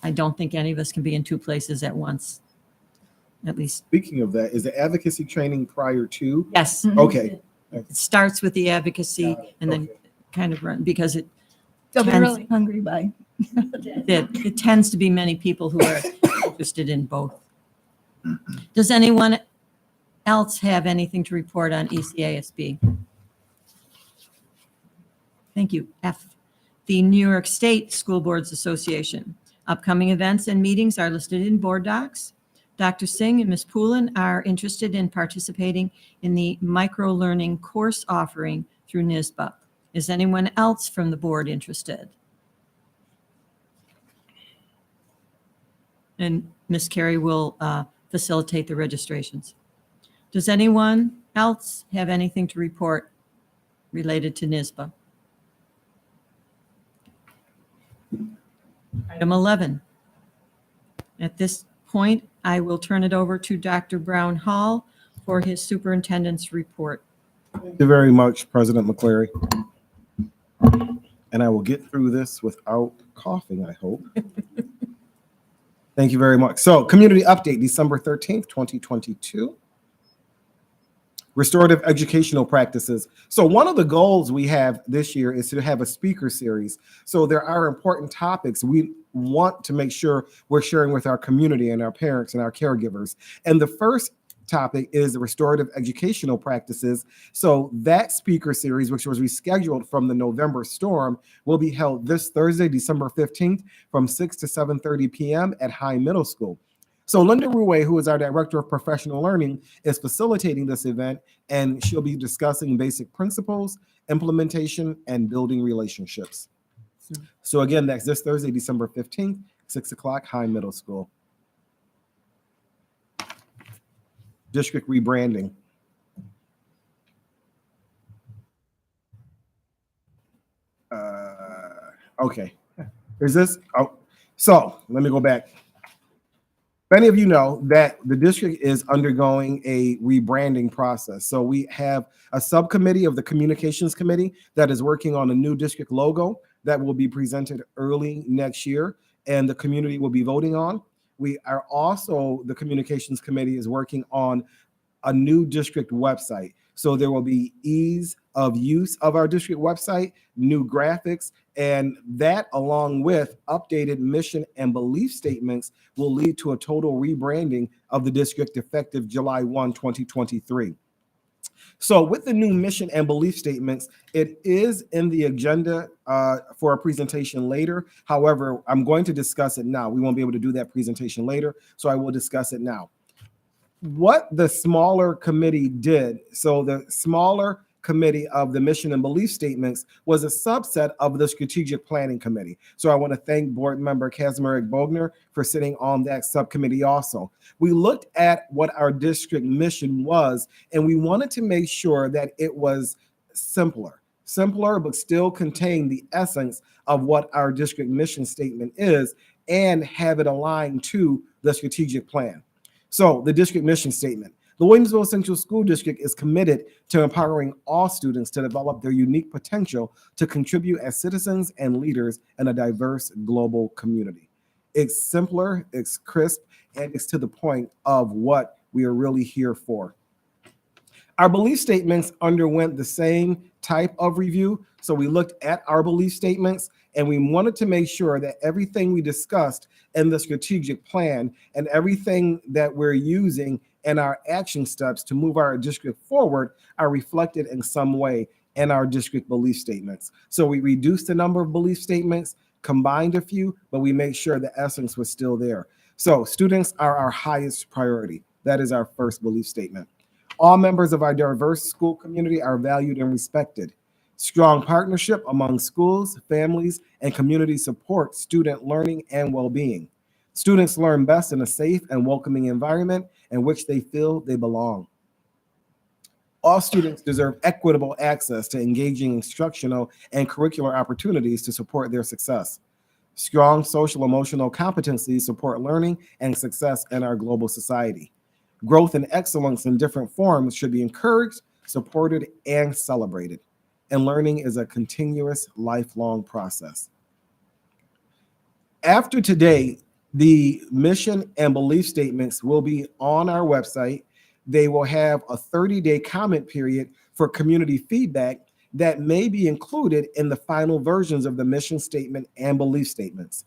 S1: I don't think any of us can be in two places at once, at least.
S3: Speaking of that, is the advocacy training prior to?
S1: Yes.
S3: Okay.
S1: It starts with the advocacy and then kind of run, because it
S14: They'll be
S1: tends-
S14: really hungry by.
S1: it tends to be many people who are interested in both. Does anyone else have anything to report on ECASB? Thank you. F, the New York State School Boards Association. Upcoming events and meetings are listed in board docs. Dr. Singh and Ms. Poulin are interested in participating in the micro-learning course offering through NYSBA. Is anyone else from the board interested? And Ms. Carey will facilitate the registrations. Does anyone else have anything to report related to NYSBA? Item 11. At this point, I will turn it over to Dr. Brown Hall for his superintendent's report.
S3: Thank you very much, President McCleary. And I will get through this without coughing, I hope. Thank you very much. So, community update, December 13th, 2022. Restorative educational practices. So one of the goals we have this year is to have a speaker series. So there are important topics we want to make sure we're sharing with our community and our parents and our caregivers. And the first topic is the restorative educational practices. So that speaker series, which was rescheduled from the November storm, will be held this Thursday, December 15th from 6 to 7:30 p.m. at High Middle School. So Linda Ruwe, who is our Director of Professional Learning, is facilitating this event, and she'll be discussing basic principles, implementation, and building relationships. So again, that's this Thursday, December 15th, 6 o'clock, High Middle School. District rebranding. Okay. Is this? Oh, so let me go back. Many of you know that the district is undergoing a rebranding process. So we have a subcommittee of the communications committee that is working on a new district logo that will be presented early next year, and the community will be voting on. We are also, the communications committee is working on a new district website. So there will be ease of use of our district website, new graphics, and that, along with updated mission and belief statements, will lead to a total rebranding of the district effective July 1, 2023. So with the new mission and belief statements, it is in the agenda for a presentation later. However, I'm going to discuss it now. We won't be able to do that presentation later, so I will discuss it now. What the smaller committee did, so the smaller committee of the mission and belief statements was a subset of the strategic planning committee. So I want to thank board member Kazmarek Bogner for sitting on that subcommittee also. We looked at what our district mission was, and we wanted to make sure that it was simpler, but still contain the essence of what our district mission statement is and have it aligned to the strategic plan. So the district mission statement. The Williamsville Central School District is committed to empowering all students to develop their unique potential to contribute as citizens and leaders in a diverse global community. It's simpler, it's crisp, and it's to the point of what we are really here for. Our belief statements underwent the same type of review. So we looked at our belief statements and we wanted to make sure that everything we discussed in the strategic plan and everything that we're using in our action steps to move our district forward are reflected in some way in our district belief statements. So we reduced the number of belief statements, combined a few, but we made sure the essence was still there. So students are our highest priority. That is our first belief statement. All members of our diverse school community are valued and respected. Strong partnership among schools, families, and community support student learning and well-being. Students learn best in a safe and welcoming environment in which they feel they belong. All students deserve equitable access to engaging instructional and curricular opportunities to support their success. Strong social emotional competencies support learning and success in our global society. Growth and excellence in different forms should be encouraged, supported, and celebrated. And learning is a continuous, lifelong process. After today, the mission and belief statements will be on our website. They will have a 30-day comment period for community feedback that may be included in the final versions of the mission statement and belief statements.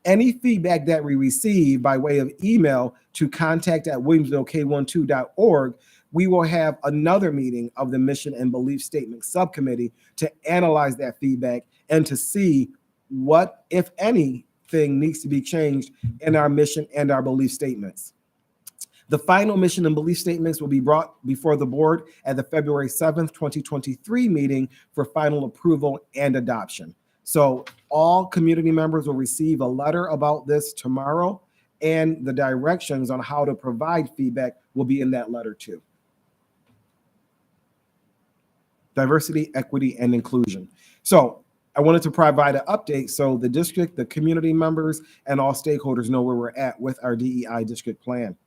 S3: Any feedback that we receive by way of email to contact@williamsvillek12.org, we will have another meeting of the mission and belief statement subcommittee to analyze that feedback and to see what, if anything, needs to be changed in our mission and our belief statements. The final mission and belief statements will be brought before the board at the February 7th, 2023 meeting for final approval and adoption. So all community members will receive a letter about this tomorrow, and the directions on how to provide feedback will be in that letter too. Diversity, equity, and inclusion. So I wanted to provide an update so the district, the community members, and all stakeholders know where we're at with our DEI district plan.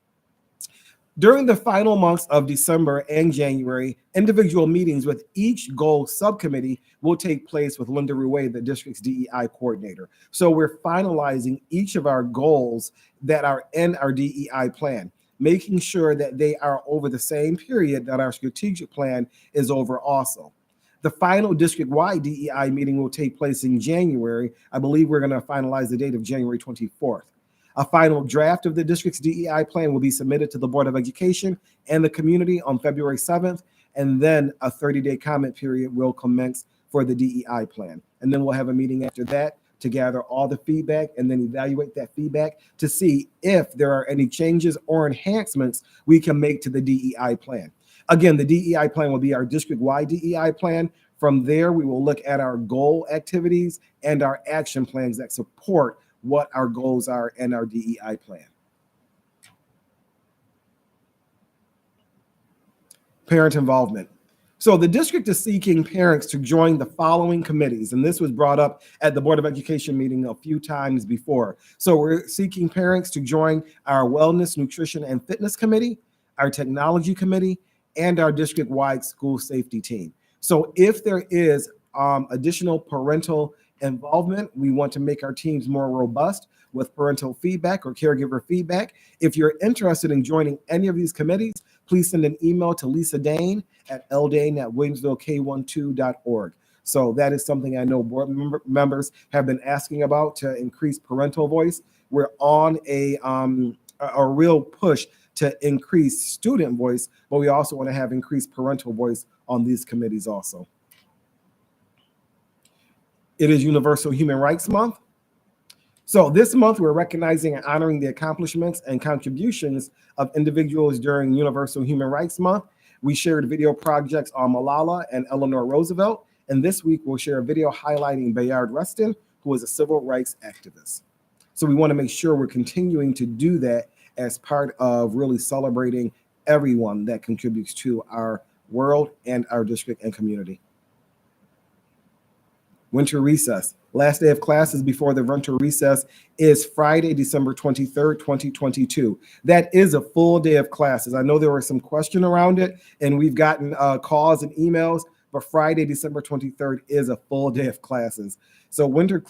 S3: During the final months of December and January, individual meetings with each goal subcommittee will take place with Linda Ruay, the district's DEI coordinator. So we're finalizing each of our goals that are in our DEI plan, making sure that they are over the same period that our strategic plan is over also. The final district-wide DEI meeting will take place in January. I believe we're going to finalize the date of January 24th. A final draft of the district's DEI plan will be submitted to the Board of Education and the community on February 7th, and then a 30-day comment period will commence for the DEI plan. And then we'll have a meeting after that to gather all the feedback and then evaluate that feedback to see if there are any changes or enhancements we can make to the DEI plan. Again, the DEI plan will be our district-wide DEI plan. From there, we will look at our goal activities and our action plans that support what our goals are in our DEI plan. Parent involvement. So the district is seeking parents to join the following committees, and this was brought up at the Board of Education meeting a few times before. So we're seeking parents to join our Wellness, Nutrition, and Fitness Committee, our Technology Committee, and our district-wide school safety team. So if there is additional parental involvement, we want to make our teams more robust with parental feedback or caregiver feedback. If you're interested in joining any of these committees, please send an email to Lisa Dane at ldane@williamsvillek12.org. So that is something I know board members have been asking about to increase parental voice. We're on a real push to increase student voice, but we also want to have increased parental voice on these committees also. It is Universal Human Rights Month. So this month, we're recognizing and honoring the accomplishments and contributions of individuals during Universal Human Rights Month. We shared video projects on Malala and Eleanor Roosevelt, and this week we'll share a video highlighting Bayard Rustin, who is a civil rights activist. So we want to make sure we're continuing to do that as part of really celebrating everyone that contributes to our world and our district and community. Winter recess. Last day of classes before the winter recess is Friday, December 23rd, 2022. That is a full day of classes. I know there was some question around it, and we've gotten calls and emails, but Friday, December 23rd is a full day of classes. So winter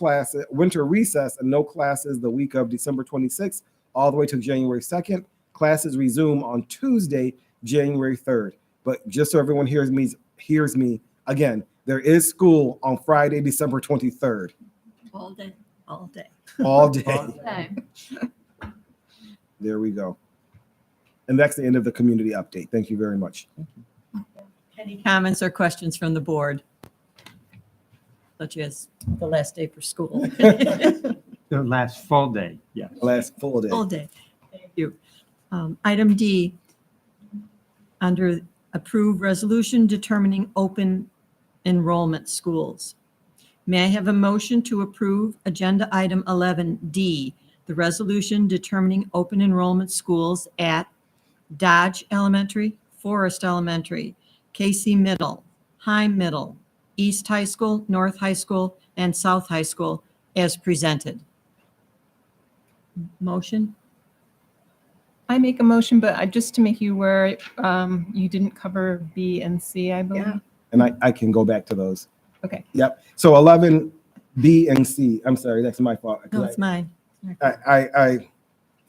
S3: recess and no classes the week of December 26th all the way to January 2nd. Classes resume on Tuesday, January 3rd. But just so everyone hears me again, there is school on Friday, December 23rd.
S1: All day, all day.
S3: All day.
S1: All day.
S3: There we go. And that's the end of the community update. Thank you very much.
S1: Any comments or questions from the board? Such as the last day for school.
S18: The last full day, yes.
S3: Last full day.
S1: Full day. Thank you. Item D, under approve resolution determining open enrollment schools. May I have a motion to approve agenda item 11D, the resolution determining open enrollment schools at Dodge Elementary, Forest Elementary, Casey Middle, Heim Middle, East High School, North High School, and South High School as presented. Motion?
S6: I make a motion, but just to make you aware, you didn't cover B and C, I believe.
S3: And I can go back to those.
S6: Okay.
S3: Yep. So 11, B and C. I'm sorry, that's my fault.
S1: No, it's mine.
S3: I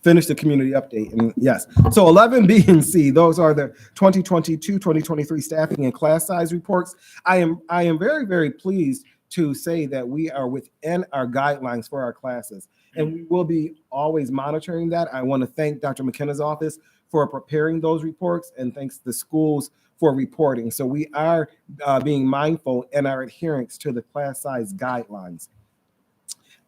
S3: finished the community update, and yes. So 11, B and C, those are the 2022-2023 staffing and class size reports. I am very, very pleased to say that we are within our guidelines for our classes, and we will be always monitoring that. I want to thank Dr. McKenna's office for preparing those reports, and thanks to the schools for reporting. So we are being mindful in our adherence to the class size guidelines.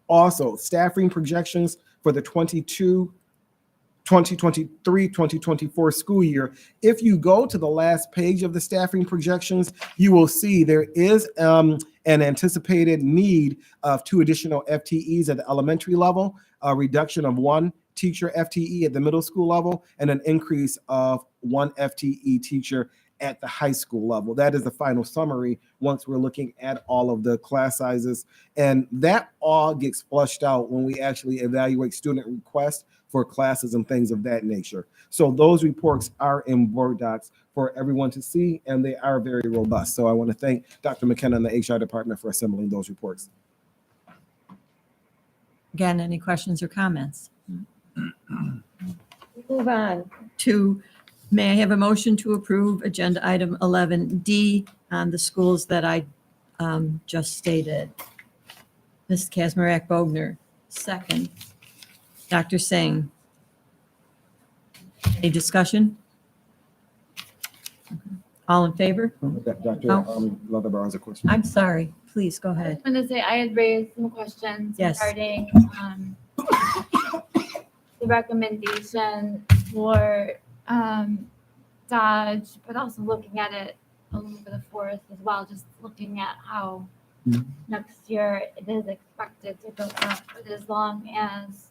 S3: Also, staffing projections for the 2023-2024 school year. If you go to the last page of the staffing projections, you will see there is an anticipated need of 2 additional FTEs at the elementary level, a reduction of 1 teacher FTE at the middle school level, and an increase of 1 FTE teacher at the high school level. That is the final summary once we're looking at all of the class sizes. And that all gets flushed out when we actually evaluate student requests for classes and things of that nature. So those reports are in Board Docs for everyone to see, and they are very robust. So I want to thank Dr. McKenna and the HR department for assembling those reports.
S1: Again, any questions or comments? Move on to, may I have a motion to approve agenda item 11D on the schools that I just stated? Ms. Kazmarek Bogner, second. Dr. Singh. Any discussion? All in favor?
S3: Dr.
S1: Oh.
S3: Leatherbar has a question.
S1: I'm sorry. Please go
S19: I
S1: ahead.
S19: just want to say I had raised some questions
S1: Yes.
S19: regarding the recommendation for Dodge, but also looking at it a little bit of Forest as well, just looking at how next year it is expected to go up, but as long as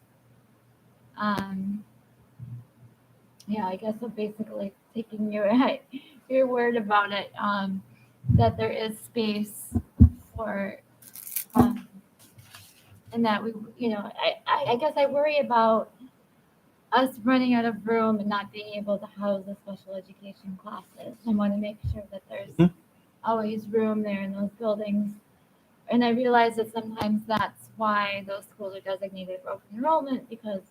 S19: yeah, I guess I'm basically taking your word about it, that there is space for, and that we, I guess I worry about us running out of room and not being able to house the special education classes. I want to make sure that there's always room there in those buildings. And I realize that sometimes that's why those schools are designated for open enrollment, because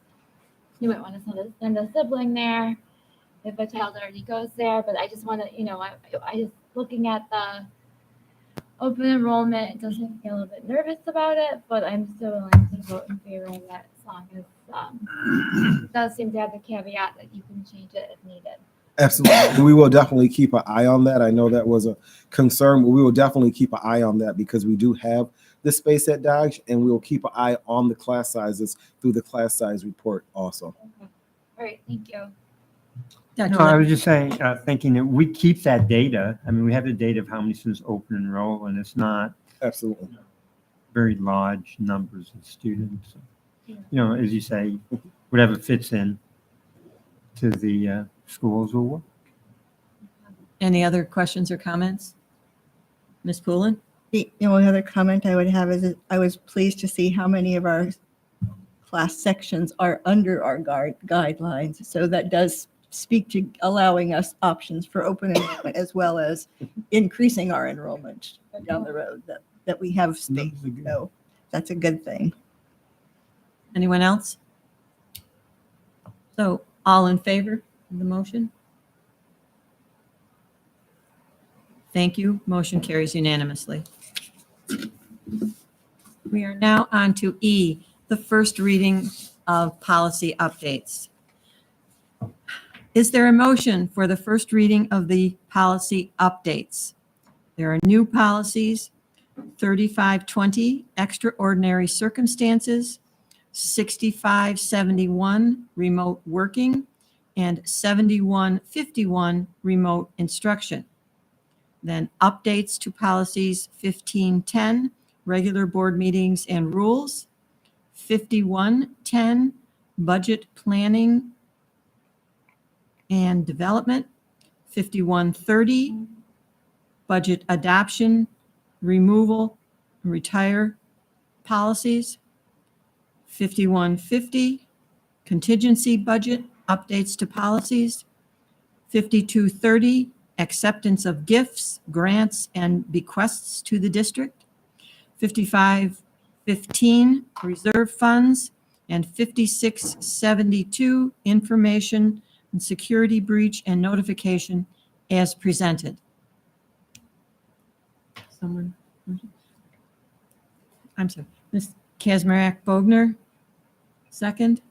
S19: you might want to send a sibling there if a child already goes there. But I just want to, I just looking at the open enrollment, it does make me a little bit nervous about it, but I'm still willing to vote in favor of that as long as it does seem to have the caveat that you can change it if needed.
S3: Absolutely. We will definitely keep an eye on that. I know that was a concern, but we will definitely keep an eye on that because we do have the space at Dodge, and we will keep an eye on the class sizes through the class size report also.
S19: Okay. All right, thank you.
S18: No, I was just saying, thinking that we keep that data. I mean, we have the data of how many students open enroll, and it's not
S3: absolutely
S18: very large numbers of students. As you say, whatever fits in to the schools will work.
S1: Any other questions or comments? Ms. Poulin?
S14: The only other comment I would have is that I was pleased to see how many of our class sections are under our guidelines. So that does speak to allowing us options for open enrollment as well as increasing our enrollment down the road, that we have space. So that's a good thing.
S1: Anyone else? So all in favor of the motion? Thank you. Motion carries unanimously. We are now on to E, the first reading of policy updates. Is there a motion for the first reading of the policy updates? There are new policies, 3520, extraordinary circumstances, 6571, remote working, and 7151, remote instruction. Then updates to policies 1510, regular board meetings and rules, 5110, budget planning and development, 5130, budget adoption, removal, retire policies. 5150, contingency budget, updates to policies. 5230, acceptance of gifts, grants, and bequests to the district. 5515, reserve funds, and 5672, information and security breach and notification as presented. Someone? I'm sorry, Ms. Kazmarek Bogner, second.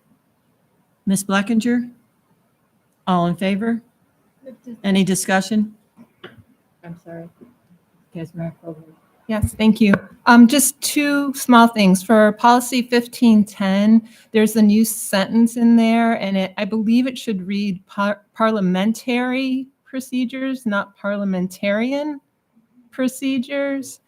S1: Ms. Blackinger? All in favor? Any discussion? I'm sorry. Kazmarek Bogner.
S6: Yes, thank you. Just two small things. For policy 1510, there's a new sentence in there, and I believe it should read parliamentary procedures, not parliamentarian procedures.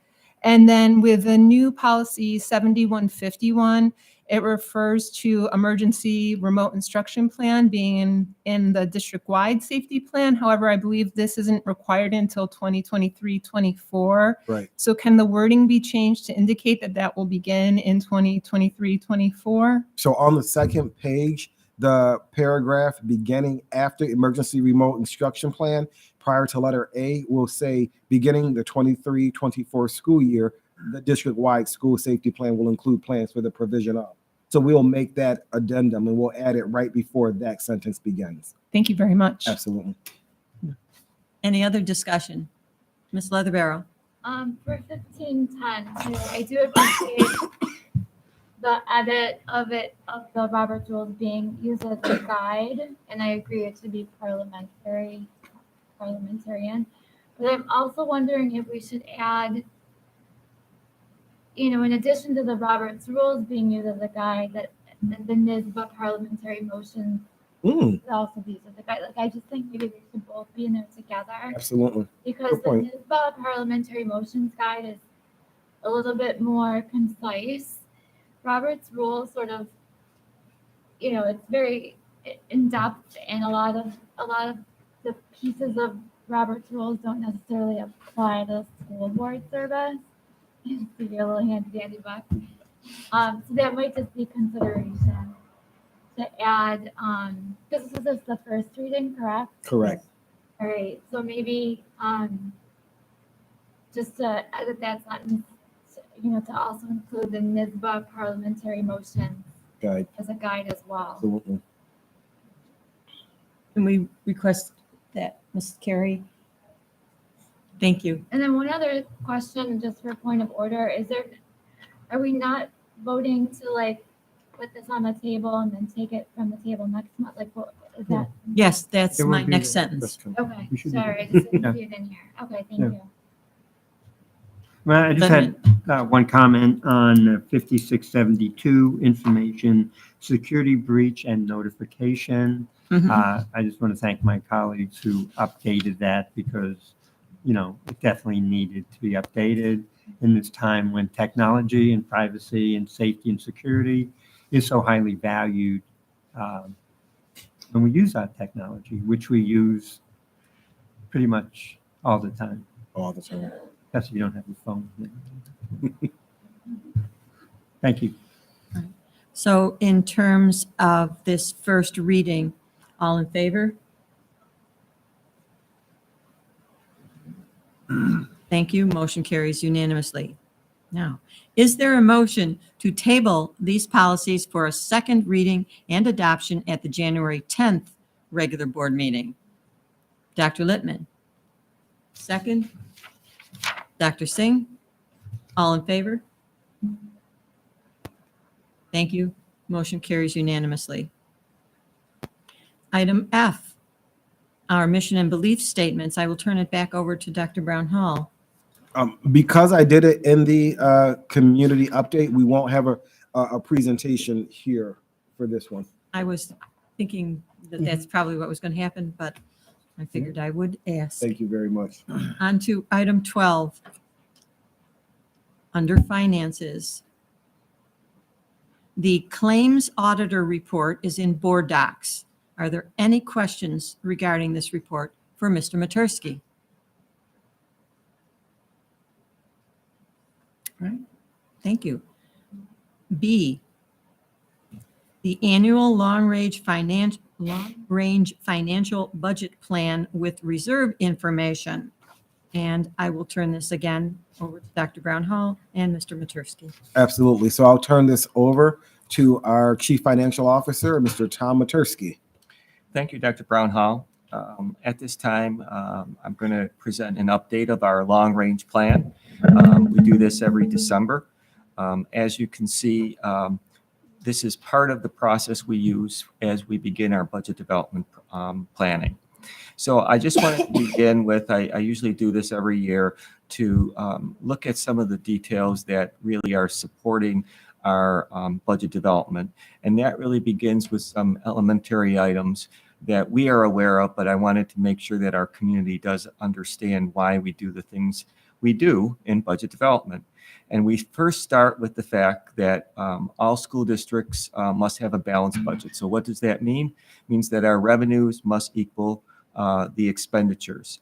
S6: And then with the new policy 7151, it refers to emergency remote instruction plan being in the district-wide safety plan. However, I believe this isn't required until 2023-24.
S3: Right.
S6: So can the wording be changed to indicate that that will begin in 2023-24?
S3: So on the second page, the paragraph beginning after emergency remote instruction plan, prior to letter A, will say beginning the 23-24 school year, the district-wide school safety plan will include plans for the provision of. So we'll make that addendum and we'll add it right before that sentence begins.
S6: Thank you very much.
S3: Absolutely.
S1: Any other discussion? Ms. Leatherbarrow?
S19: For 1510, too, I do appreciate the edit of the Robert's Rules being used as a guide, and I agree it should be parliamentarian. But I'm also wondering if we should add, in addition to the Robert's Rules being used as a guide, that the NISBA parliamentary motions should also be used as a guide. Like, I just think maybe they should both be in there together.
S3: Absolutely.
S19: Because
S3: Good
S19: the
S3: point.
S19: NISBA parliamentary motions guide is a little bit more concise. Robert's Rules sort of, it's very in-depth, and a lot of the pieces of Robert's Rules don't necessarily apply to school board service. To get a little handy dandy book. So that might just be consideration to add, this is the first reading, correct?
S3: Correct.
S19: All right, so maybe just to edit that sentence, to also include the NISBA parliamentary motion
S3: Guide.
S19: as a guide as well.
S3: Absolutely.
S1: Can we request that, Ms. Carey? Thank you.
S19: And then one other question, just for point of order, are we not voting to put this on the table and then take it from the table next month? Like, what is that?
S1: Yes, that's
S18: It would
S1: my
S18: be
S1: next
S18: the-
S1: sentence.
S19: Okay,
S18: We should do
S19: sorry, I
S18: that.
S19: just didn't
S18: Yeah.
S19: see it in here. Okay, thank
S18: Yeah.
S19: you.
S18: Well, I just had one comment on 5672, information, security breach and notification.
S1: Mhm.
S18: I just want to thank my colleagues who updated that because, it definitely needed to be updated in this time when technology and privacy and safety and security is so highly valued when we use our technology, which we use pretty much all the time.
S3: All the time.
S18: That's if you don't have your phone. Thank you.
S1: So in terms of this first reading, all in favor? Thank you. Motion carries unanimously. Now, is there a motion to table these policies for a second reading and adoption at the January 10th regular board meeting? Dr. Littman? Second? Dr. Singh? All in favor? Thank you. Motion carries unanimously. Item F, our mission and belief statements. I will turn it back over to Dr. Brown Hall.
S3: Because I did it in the community update, we won't have a presentation here for this one.
S1: I was thinking that that's probably what was going to happen, but I figured I would ask.
S3: Thank you very much.
S1: On to item 12. Under finances. The claims auditor report is in board docs. Are there any questions regarding this report for Mr. Matursky? Right. Thank you. B, the annual long-range financial budget plan with reserve information. And I will turn this again over to Dr. Brown Hall and Mr. Matursky.
S3: Absolutely. So I'll turn this over to our Chief Financial Officer, Mr. Tom Matursky.
S5: Thank you, Dr. Brown Hall. At this time, I'm going to present an update of our long-range plan. We do this every December. As you can see, this is part of the process we use as we begin our budget development planning. So I just wanted to begin with, I usually do this every year, to look at some of the details that really are supporting our budget development. And that really begins with some elementary items that we are aware of, but I wanted to make sure that our community does understand why we do the things we do in budget development. And we first start with the fact that all school districts must have a balanced budget. So what does that mean? It means that our revenues must equal the expenditures.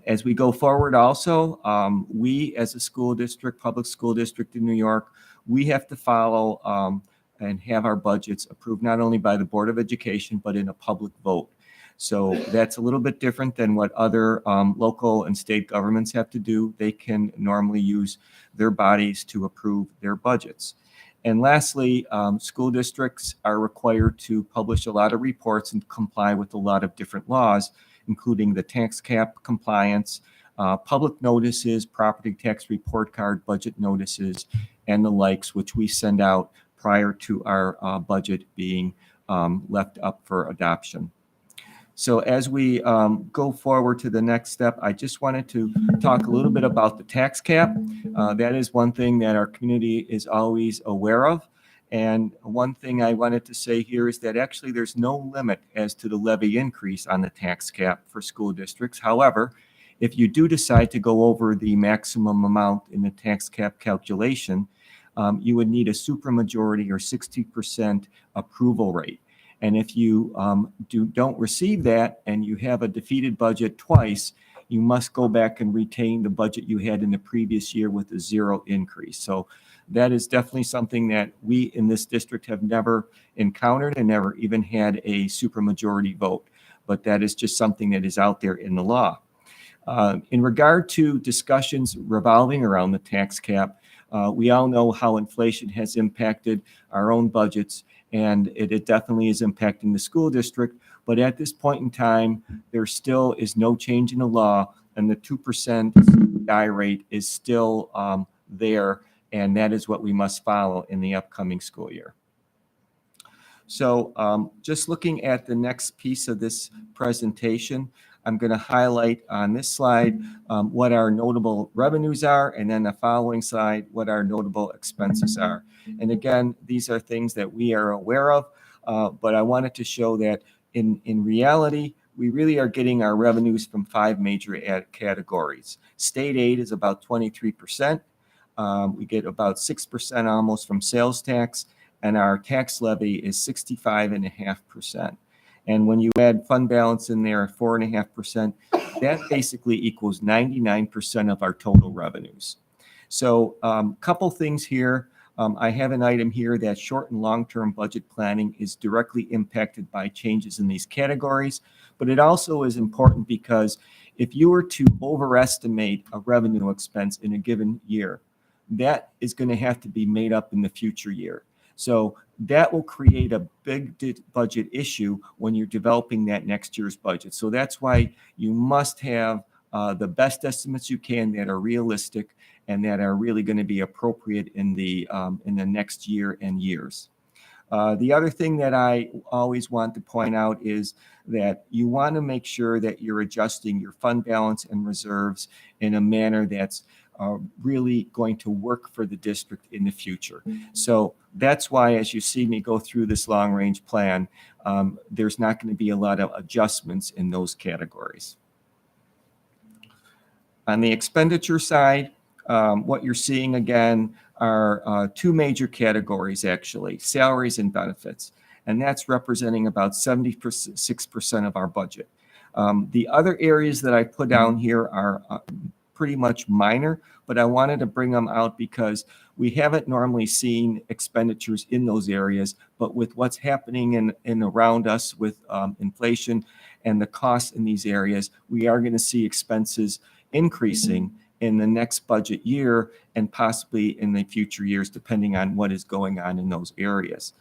S5: As we go forward also, we as a school district, public school district in New York, we have to follow and have our budgets approved not only by the Board of Education, but in a public vote. So that's a little bit different than what other local and state governments have to do. They can normally use their bodies to approve their budgets. And lastly, school districts are required to publish a lot of reports and comply with a lot of different laws, including the tax cap compliance, public notices, property tax report card, budget notices, and the likes, which we send out prior to our budget being left up for adoption. So as we go forward to the next step, I just wanted to talk a little bit about the tax cap. That is one thing that our community is always aware of. And one thing I wanted to say here is that actually there's no limit as to the levy increase on the tax cap for school districts. However, if you do decide to go over the maximum amount in the tax cap calculation, you would need a supermajority or 60% approval rate. And if you don't receive that and you have a defeated budget twice, you must go back and retain the budget you had in the previous year with a zero increase. So that is definitely something that we in this district have never encountered and never even had a supermajority vote. But that is just something that is out there in the law. In regard to discussions revolving around the tax cap, we all know how inflation has impacted our own budgets, and it definitely is impacting the school district. But at this point in time, there still is no change in the law, and the 2% CPI rate is still there, and that is what we must follow in the upcoming school year. So just looking at the next piece of this presentation, I'm going to highlight on this slide what our notable revenues are, and then the following slide, what our notable expenses are. And again, these are things that we are aware of, but I wanted to show that in reality, we really are getting our revenues from 5 major categories. State aid is about 23%. We get about 6% almost from sales tax, and our tax levy is 65.5%. And when you add fund balance in there at 4.5%, that basically equals 99% of our total revenues. So couple things here. I have an item here that short and long-term budget planning is directly impacted by changes in these categories, but it also is important because if you were to overestimate a revenue expense in a given year, that is going to have to be made up in the future year. So that will create a big budget issue when you're developing that next year's budget. So that's why you must have the best estimates you can that are realistic and that are really going to be appropriate in the next year and years. The other thing that I always want to point out is that you want to make sure that you're adjusting your fund balance and reserves in a manner that's really going to work for the district in the future. So that's why, as you see me go through this long-range plan, there's not going to be a lot of adjustments in those categories. On the expenditure side, what you're seeing again are 2 major categories, actually, salaries and benefits. And that's representing about 76% of our budget. The other areas that I put down here are pretty much minor, but I wanted to bring them out because we haven't normally seen expenditures in those areas, but with what's happening in around us with inflation and the costs in these areas, we are going to see expenses increasing in the next budget year and possibly in the future years, depending on what is going on in those areas.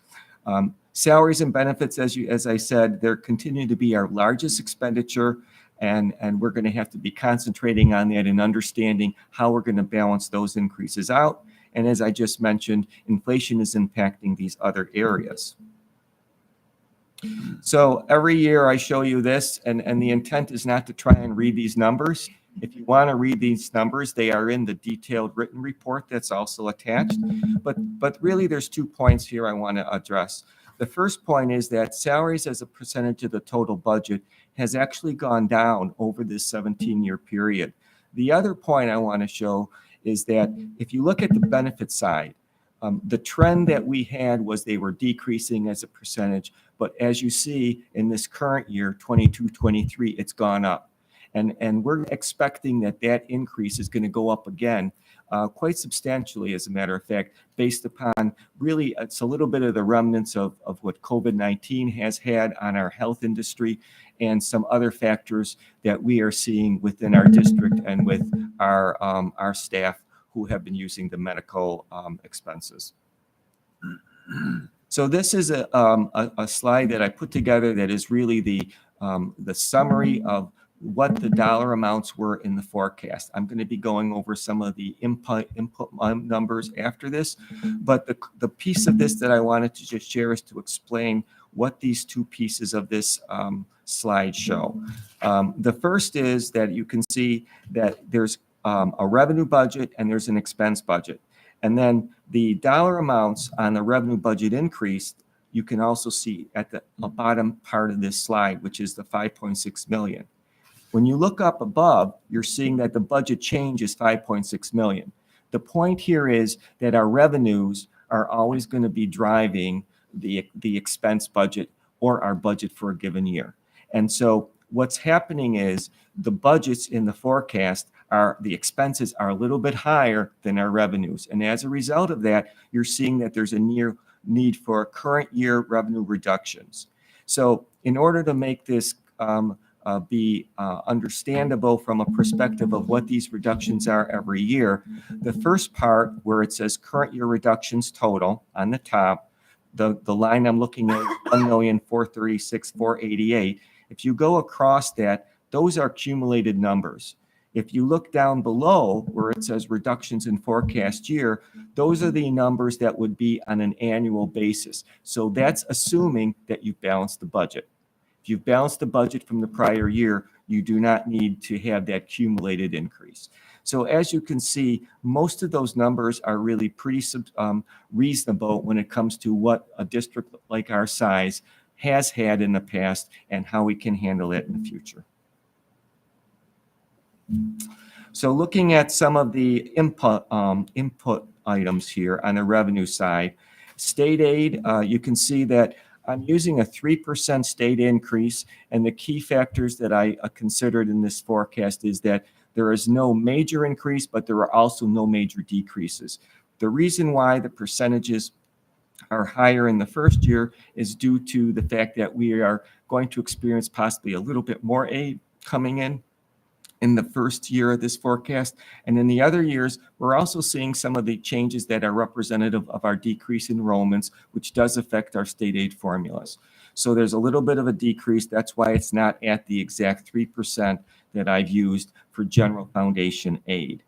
S5: Salaries and benefits, as I said, they're continuing to be our largest expenditure, and we're going to have to be concentrating on that and understanding how we're going to balance those increases out. And as I just mentioned, inflation is impacting these other areas. So every year I show you this, and the intent is not to try and read these numbers. If you want to read these numbers, they are in the detailed written report that's also attached. But really, there's 2 points here I want to address. The first point is that salaries as a percentage of the total budget has actually gone down over this 17-year period. The other point I want to show is that if you look at the benefit side, the trend that we had was they were decreasing as a percentage, but as you see in this current year, 22-23, it's gone up. And we're expecting that increase is going to go up again quite substantially, as a matter of fact, based upon really it's a little bit of the remnants of what COVID-19 has had on our health industry and some other factors that we are seeing within our district and with our staff who have been using the medical expenses. So this is a slide that I put together that is really the summary of what the dollar amounts were in the forecast. I'm going to be going over some of the input numbers after this, but the piece of this that I wanted to just share is to explain what these 2 pieces of this slide show. The first is that you can see that there's a revenue budget and there's an expense budget. And then the dollar amounts on the revenue budget increase, you can also see at the bottom part of this slide, which is the 5.6 million. When you look up above, you're seeing that the budget change is 5.6 million. The point here is that our revenues are always going to be driving the expense budget or our budget for a given year. And so what's happening is the budgets in the forecast the expenses are a little bit higher than our revenues. And as a result of that, you're seeing that there's a need for current year revenue reductions. So in order to make this be understandable from a perspective of what these reductions are every year, the first part where it says current year reductions total on the top, the line I'm looking at is 1,436,488. If you go across that, those are cumulated numbers. If you look down below where it says reductions in forecast year, those are the numbers that would be on an annual basis. So that's assuming that you've balanced the budget. If you've balanced the budget from the prior year, you do not need to have that cumulated increase. So as you can see, most of those numbers are really pretty reasonable when it comes to what a district like our size has had in the past and how we can handle it in the future. So looking at some of the input items here on the revenue side, state aid, you can see that I'm using a 3% state increase, and the key factors that I considered in this forecast is that there is no major increase, but there are also no major decreases. The reason why the percentages are higher in the first year is due to the fact that we are going to experience possibly a little bit more aid coming in the first year of this forecast. And in the other years, we're also seeing some of the changes that are representative of our decrease in enrollments, which does affect our state aid formulas. So there's a little bit of a decrease. That's why it's not at the exact 3% that I've used for general foundation aid.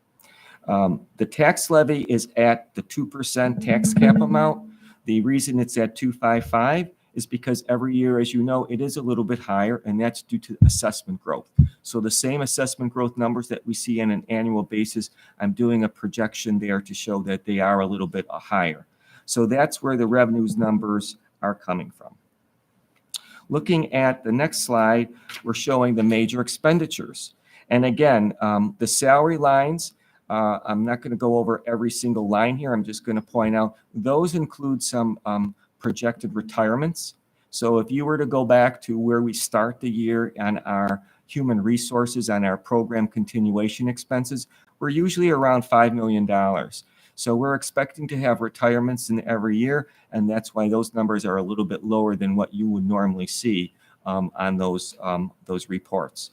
S5: The tax levy is at the 2% tax cap amount. The reason it's at 255 is because every year, as you know, it is a little bit higher, and that's due to assessment growth. So the same assessment growth numbers that we see on an annual basis, I'm doing a projection there to show that they are a little bit higher. So that's where the revenues numbers are coming from. Looking at the next slide, we're showing the major expenditures. And again, the salary lines, I'm not going to go over every single line here. I'm just going to point out those include some projected retirements. So if you were to go back to where we start the year on our human resources on our program continuation expenses, we're usually around $5 million. So we're expecting to have retirements in every year, and that's why those numbers are a little bit lower than what you would normally see on those reports.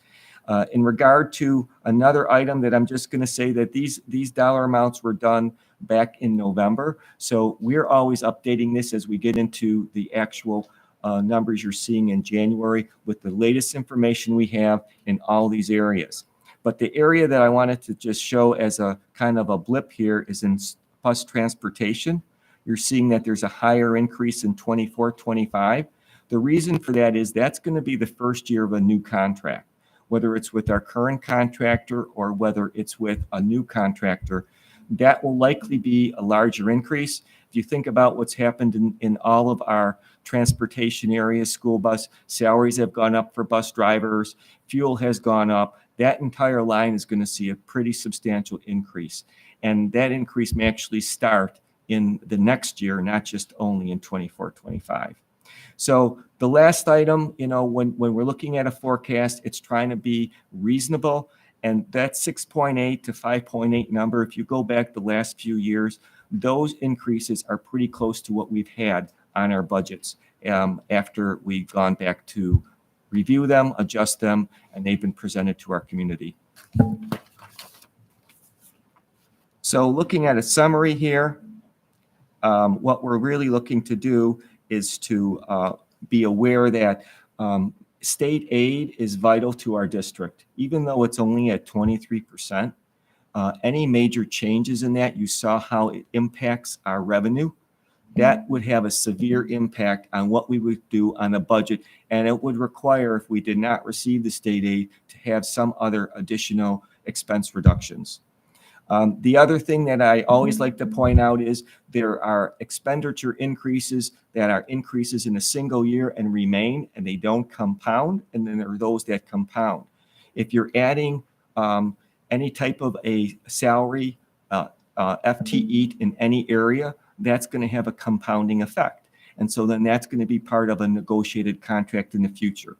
S5: In regard to another item that I'm just going to say that these dollar amounts were done back in November. So we're always updating this as we get into the actual numbers you're seeing in January with the latest information we have in all these areas. But the area that I wanted to just show as a kind of a blip here is in bus transportation. You're seeing that there's a higher increase in 24-25. The reason for that is that's going to be the first year of a new contract, whether it's with our current contractor or whether it's with a new contractor. That will likely be a larger increase. If you think about what's happened in all of our transportation areas, school bus salaries have gone up for bus drivers, fuel has gone up. That entire line is going to see a pretty substantial increase. And that increase may actually start in the next year, not just only in 24-25. So the last item, when we're looking at a forecast, it's trying to be reasonable. And that 6.8 to 5.8 number, if you go back the last few years, those increases are pretty close to what we've had on our budgets after we've gone back to review them, adjust them, and they've been presented to our community. So looking at a summary here, what we're really looking to do is to be aware that state aid is vital to our district. Even though it's only at 23%, any major changes in that, you saw how it impacts our revenue. That would have a severe impact on what we would do on a budget, and it would require, if we did not receive the state aid, to have some other additional expense reductions. The other thing that I always like to point out is there are expenditure increases that are increases in a single year and remain, and they don't compound, and then there are those that compound. If you're adding any type of a salary, FTE in any area, that's going to have a compounding effect. And so then that's going to be part of a negotiated contract in the future.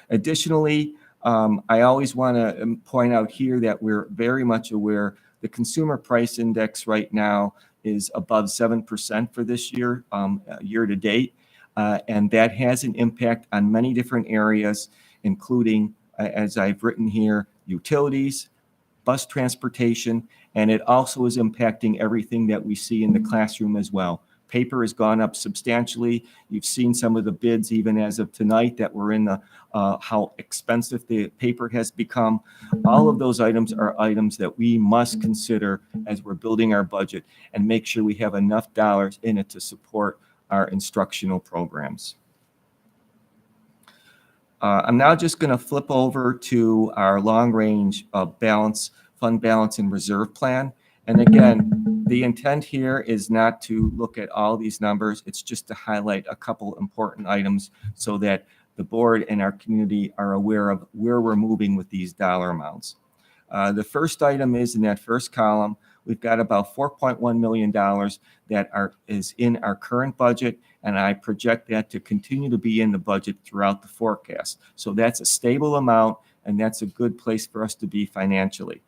S5: Additionally, I always want to point out here that we're very much aware the consumer price index right now is above 7% for this year, year to date. And that has an impact on many different areas, including, as I've written here, utilities, bus transportation, and it also is impacting everything that we see in the classroom as well. Paper has gone up substantially. You've seen some of the bids even as of tonight that were in the how expensive the paper has become. All of those items are items that we must consider as we're building our budget and make sure we have enough dollars in it to support our instructional programs. I'm now just going to flip over to our long-range fund balance and reserve plan. And again, the intent here is not to look at all these numbers. It's just to highlight a couple important items so that the board and our community are aware of where we're moving with these dollar amounts. The first item is in that first column, we've got about $4.1 million that is in our current budget, and I project that to continue to be in the budget throughout the forecast. So that's a stable amount, and that's a good place for us to be financially.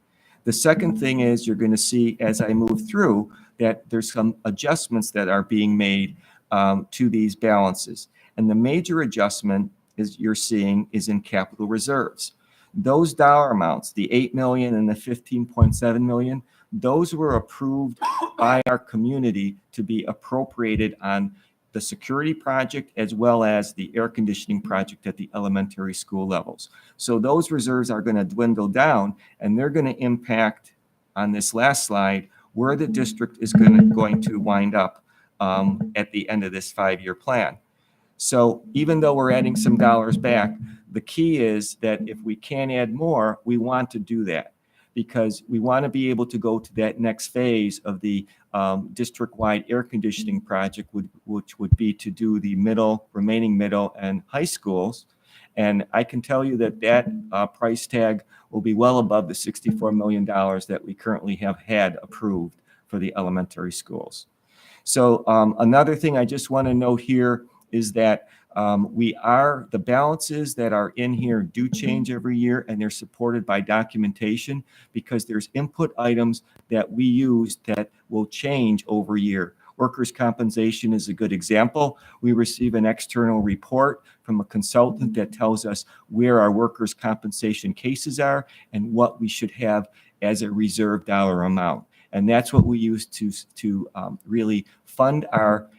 S5: The second thing is you're going to see as I move through that there's some adjustments that are being made to these balances. And the major adjustment is you're seeing is in capital reserves. Those dollar amounts, the $8 million and the $15.7 million, those were approved by our community to be appropriated on the security project as well as the air conditioning project at the elementary school levels. So those reserves are going to dwindle down, and they're going to impact on this last slide where the district is going to wind up at the end of this 5-year plan. So even though we're adding some dollars back, the key is that if we can add more, we want to do that because we want to be able to go to that next phase of the district-wide air conditioning project, which would be to do the remaining middle and high schools. And I can tell you that that price tag will be well above the $64 million that we currently have had approved for the elementary schools. So another thing I just want to note here is that The balances that are in here do change every year, and they're supported by documentation because there's input items that we use that will change over year. Workers' compensation is a good example. We receive an external report from a consultant that tells us where our workers' compensation cases are and what we should have as a reserve dollar amount. And that's what we use to really fund our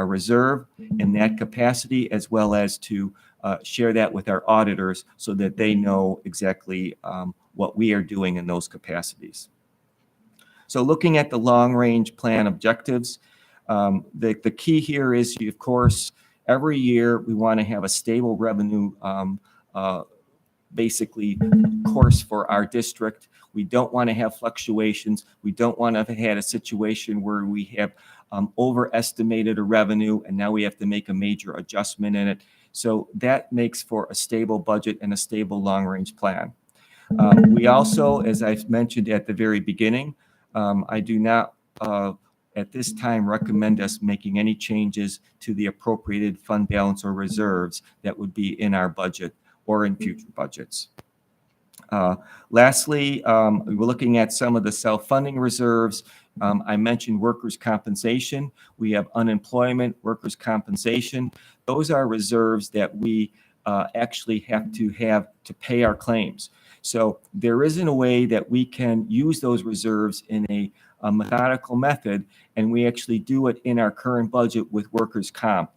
S5: reserve in that capacity, as well as to share that with our auditors so that they know exactly what we are doing in those capacities. So looking at the long-range plan objectives, the key here is, of course, every year we want to have a stable revenue basically course for our district. We don't want to have fluctuations. We don't want to have had a situation where we have overestimated a revenue and now we have to make a major adjustment in it. So that makes for a stable budget and a stable long-range plan. We also, as I've mentioned at the very beginning, I do not at this time recommend us making any changes to the appropriated fund balance or reserves that would be in our budget or in future budgets. Lastly, we're looking at some of the self-funding reserves. I mentioned workers' compensation. We have unemployment, workers' compensation. Those are reserves that we actually have to pay our claims. So there isn't a way that we can use those reserves in a methodical method, and we actually do it in our current budget with workers' comp.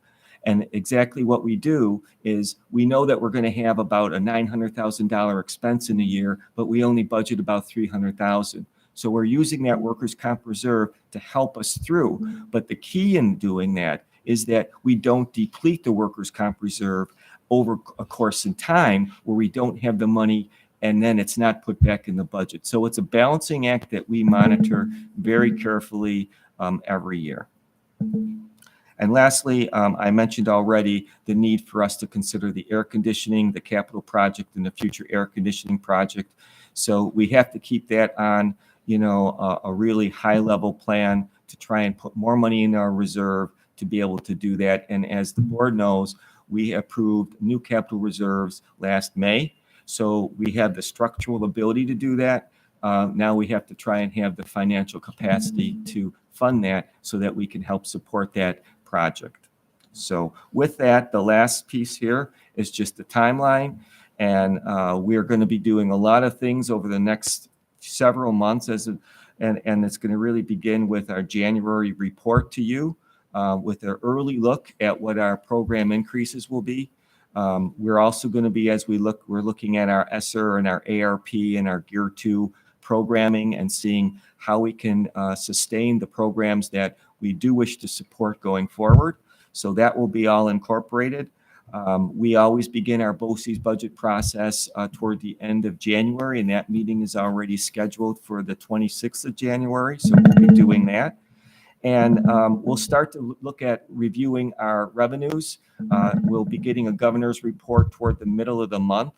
S5: And exactly what we do is we know that we're going to have about a $900,000 expense in a year, but we only budget about $300,000. So we're using that workers' comp reserve to help us through. But the key in doing that is that we don't deplete the workers' comp reserve over a course in time where we don't have the money and then it's not put back in the budget. So it's a balancing act that we monitor very carefully every year. And lastly, I mentioned already the need for us to consider the air conditioning, the capital project, and the future air conditioning project. So we have to keep that on, a really high-level plan to try and put more money in our reserve to be able to do that. And as the board knows, we approved new capital reserves last May. So we have the structural ability to do that. Now we have to try and have the financial capacity to fund that so that we can help support that project. So with that, the last piece here is just the timeline. And we're going to be doing a lot of things over the next several months, and it's going to really begin with our January report to you with an early look at what our program increases will be. We're also going to be, we're looking at our ESSER and our ARP and our Gear 2 programming and seeing how we can sustain the programs that we do wish to support going forward. So that will be all incorporated. We always begin our BOCES budget process toward the end of January, and that meeting is already scheduled for the 26th of January. So we'll be doing that. And we'll start to look at reviewing our revenues. We'll be getting a governor's report toward the middle of the month.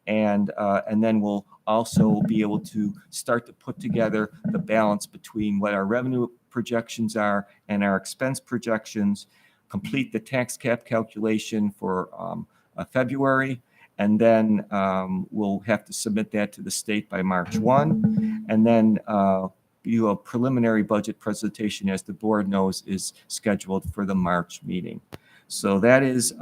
S5: And then we'll also be able to start to put together the balance between what our revenue projections are and our expense projections, complete the tax cap calculation for February, and then we'll have to submit that to the state by March 1. And then a preliminary budget presentation, as the board knows, is scheduled for the March meeting. So that is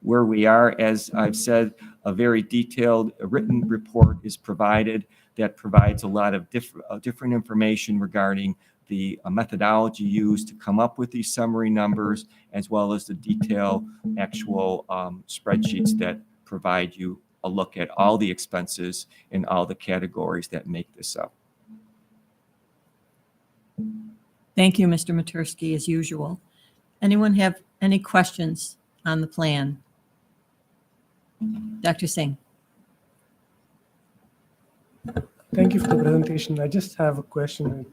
S5: where we are. As I've said, a very detailed written report is provided that provides a lot of different information regarding the methodology used to come up with these summary numbers, as well as the detailed actual spreadsheets that provide you a look at all the expenses in all the categories that make this up.
S1: Thank you, Mr. Matursky, as usual. Anyone have any questions on the plan? Dr. Singh.
S21: Thank you for the presentation. I just have a question.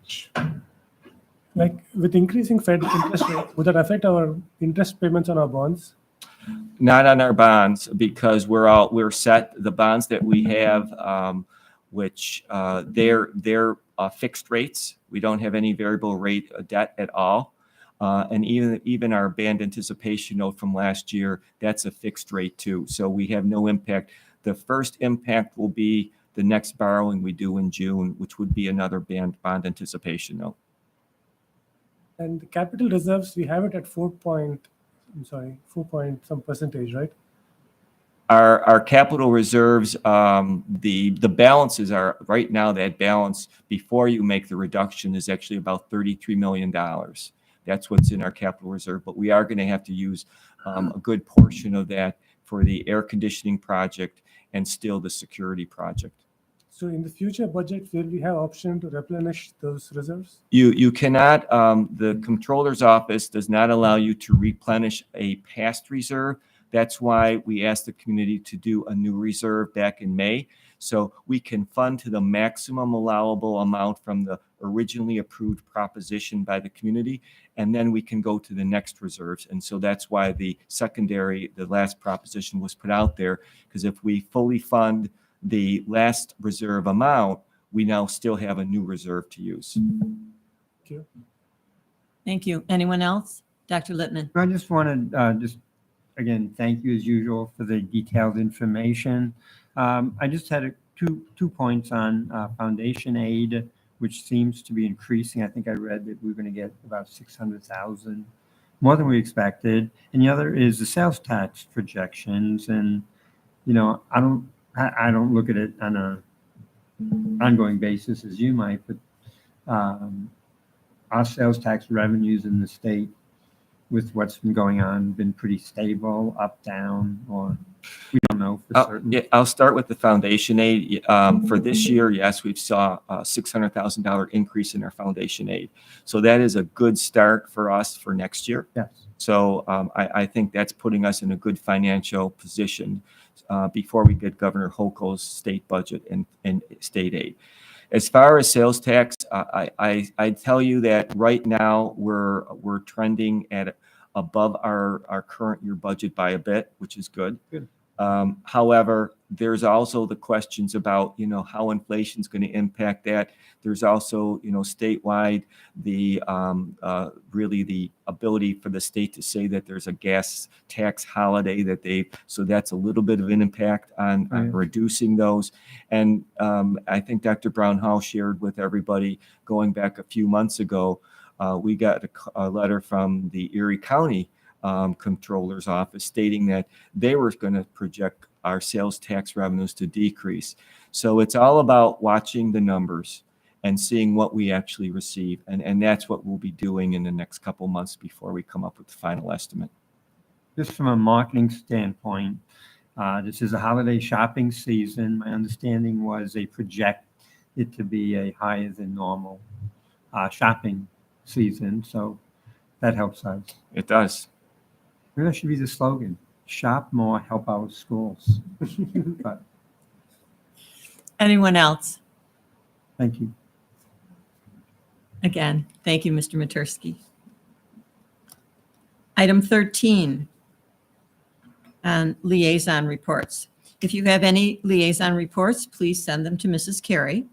S21: Like with increasing Fed interest rate, would that affect our interest payments on our bonds?
S5: Not on our bonds, because we're set. The bonds that we have, which they're fixed rates. We don't have any variable rate debt at all. And even our band anticipation note from last year, that's a fixed rate too. So we have no impact. The first impact will be the next borrowing we do in June, which would be another bond anticipation note.
S21: And the capital reserves, we have it at 4 point some percentage, right?
S5: Our capital reserves, the balances are right now, that balance before you make the reduction is actually about $33 million. That's what's in our capital reserve, but we are going to have to use a good portion of that for the air conditioning project and still the security project.
S21: So in the future budget, will we have option to replenish those reserves?
S5: You cannot, the controller's office does not allow you to replenish a past reserve. That's why we asked the community to do a new reserve back in May. So we can fund to the maximum allowable amount from the originally approved proposition by the community, and then we can go to the next reserves. And so that's why the last proposition was put out there, because if we fully fund the last reserve amount, we now still have a new reserve to use.
S21: Thank you.
S1: Thank you. Anyone else? Dr. Littman.
S18: I just wanted again, thank you as usual for the detailed information. I just had two points on foundation aid, which seems to be increasing. I think I read that we're going to get about 600,000 more than we expected. And the other is the sales tax projections. And, you know, I don't look at it on an ongoing basis as you might, but our sales tax revenues in the state with what's been going on been pretty stable, up, down, or we don't know for certain.
S5: Yeah, I'll start with the foundation aid. For this year, yes, we've saw a $600,000 increase in our foundation aid. So that is a good start for us for next year.
S18: Yes.
S5: So I think that's putting us in a good financial position before we get Governor Hochul's state budget and state aid. As far as sales tax, I tell you that right now we're trending at above our current year budget by a bit, which is good.
S18: Good.
S5: However, there's also the questions about, you know, how inflation is going to impact that. There's also, you know, statewide, the really the ability for the state to say that there's a gas tax holiday so that's a little bit of an impact on reducing those. And I think Dr. Brown Hall shared with everybody going back a few months ago, we got a letter from the Erie County Comptroller's office stating that they were going to project our sales tax revenues to decrease. So it's all about watching the numbers and seeing what we actually receive. And that's what we'll be doing in the next couple months before we come up with the final estimate.
S18: Just from a marketing standpoint, this is a holiday shopping season. My understanding was they project it to be a higher than normal shopping season. So that helps us.
S5: It does.
S18: Maybe that should be the slogan: shop more, help our schools. But
S1: Anyone else?
S18: thank you.
S1: Again, thank you, Mr. Matursky. Item 13, on liaison reports. If you have any liaison reports, please send them to Mrs. Carey.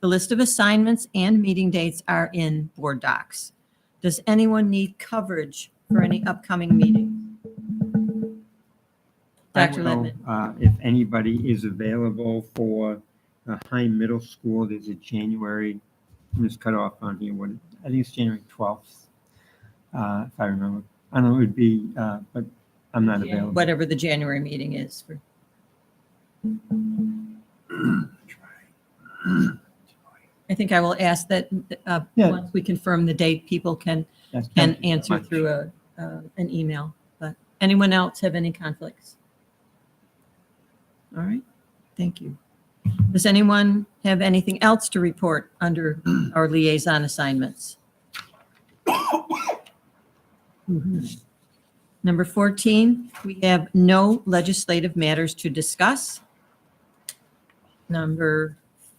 S1: The list of assignments and meeting dates are in board docs. Does anyone need coverage for any upcoming meeting? Dr. Littman.
S18: If anybody is available for High Middle School, there's a January, it's cut off on here, I think it's January 12th, if I remember. I don't know, it would be, but I'm not available.
S1: Whatever the January meeting is. I think I will ask that once we confirm the date, people can answer through an email. But anyone else have any conflicts? All right, thank you. Does anyone have anything else to report under our liaison assignments? Number 14, we have no legislative matters to discuss. Number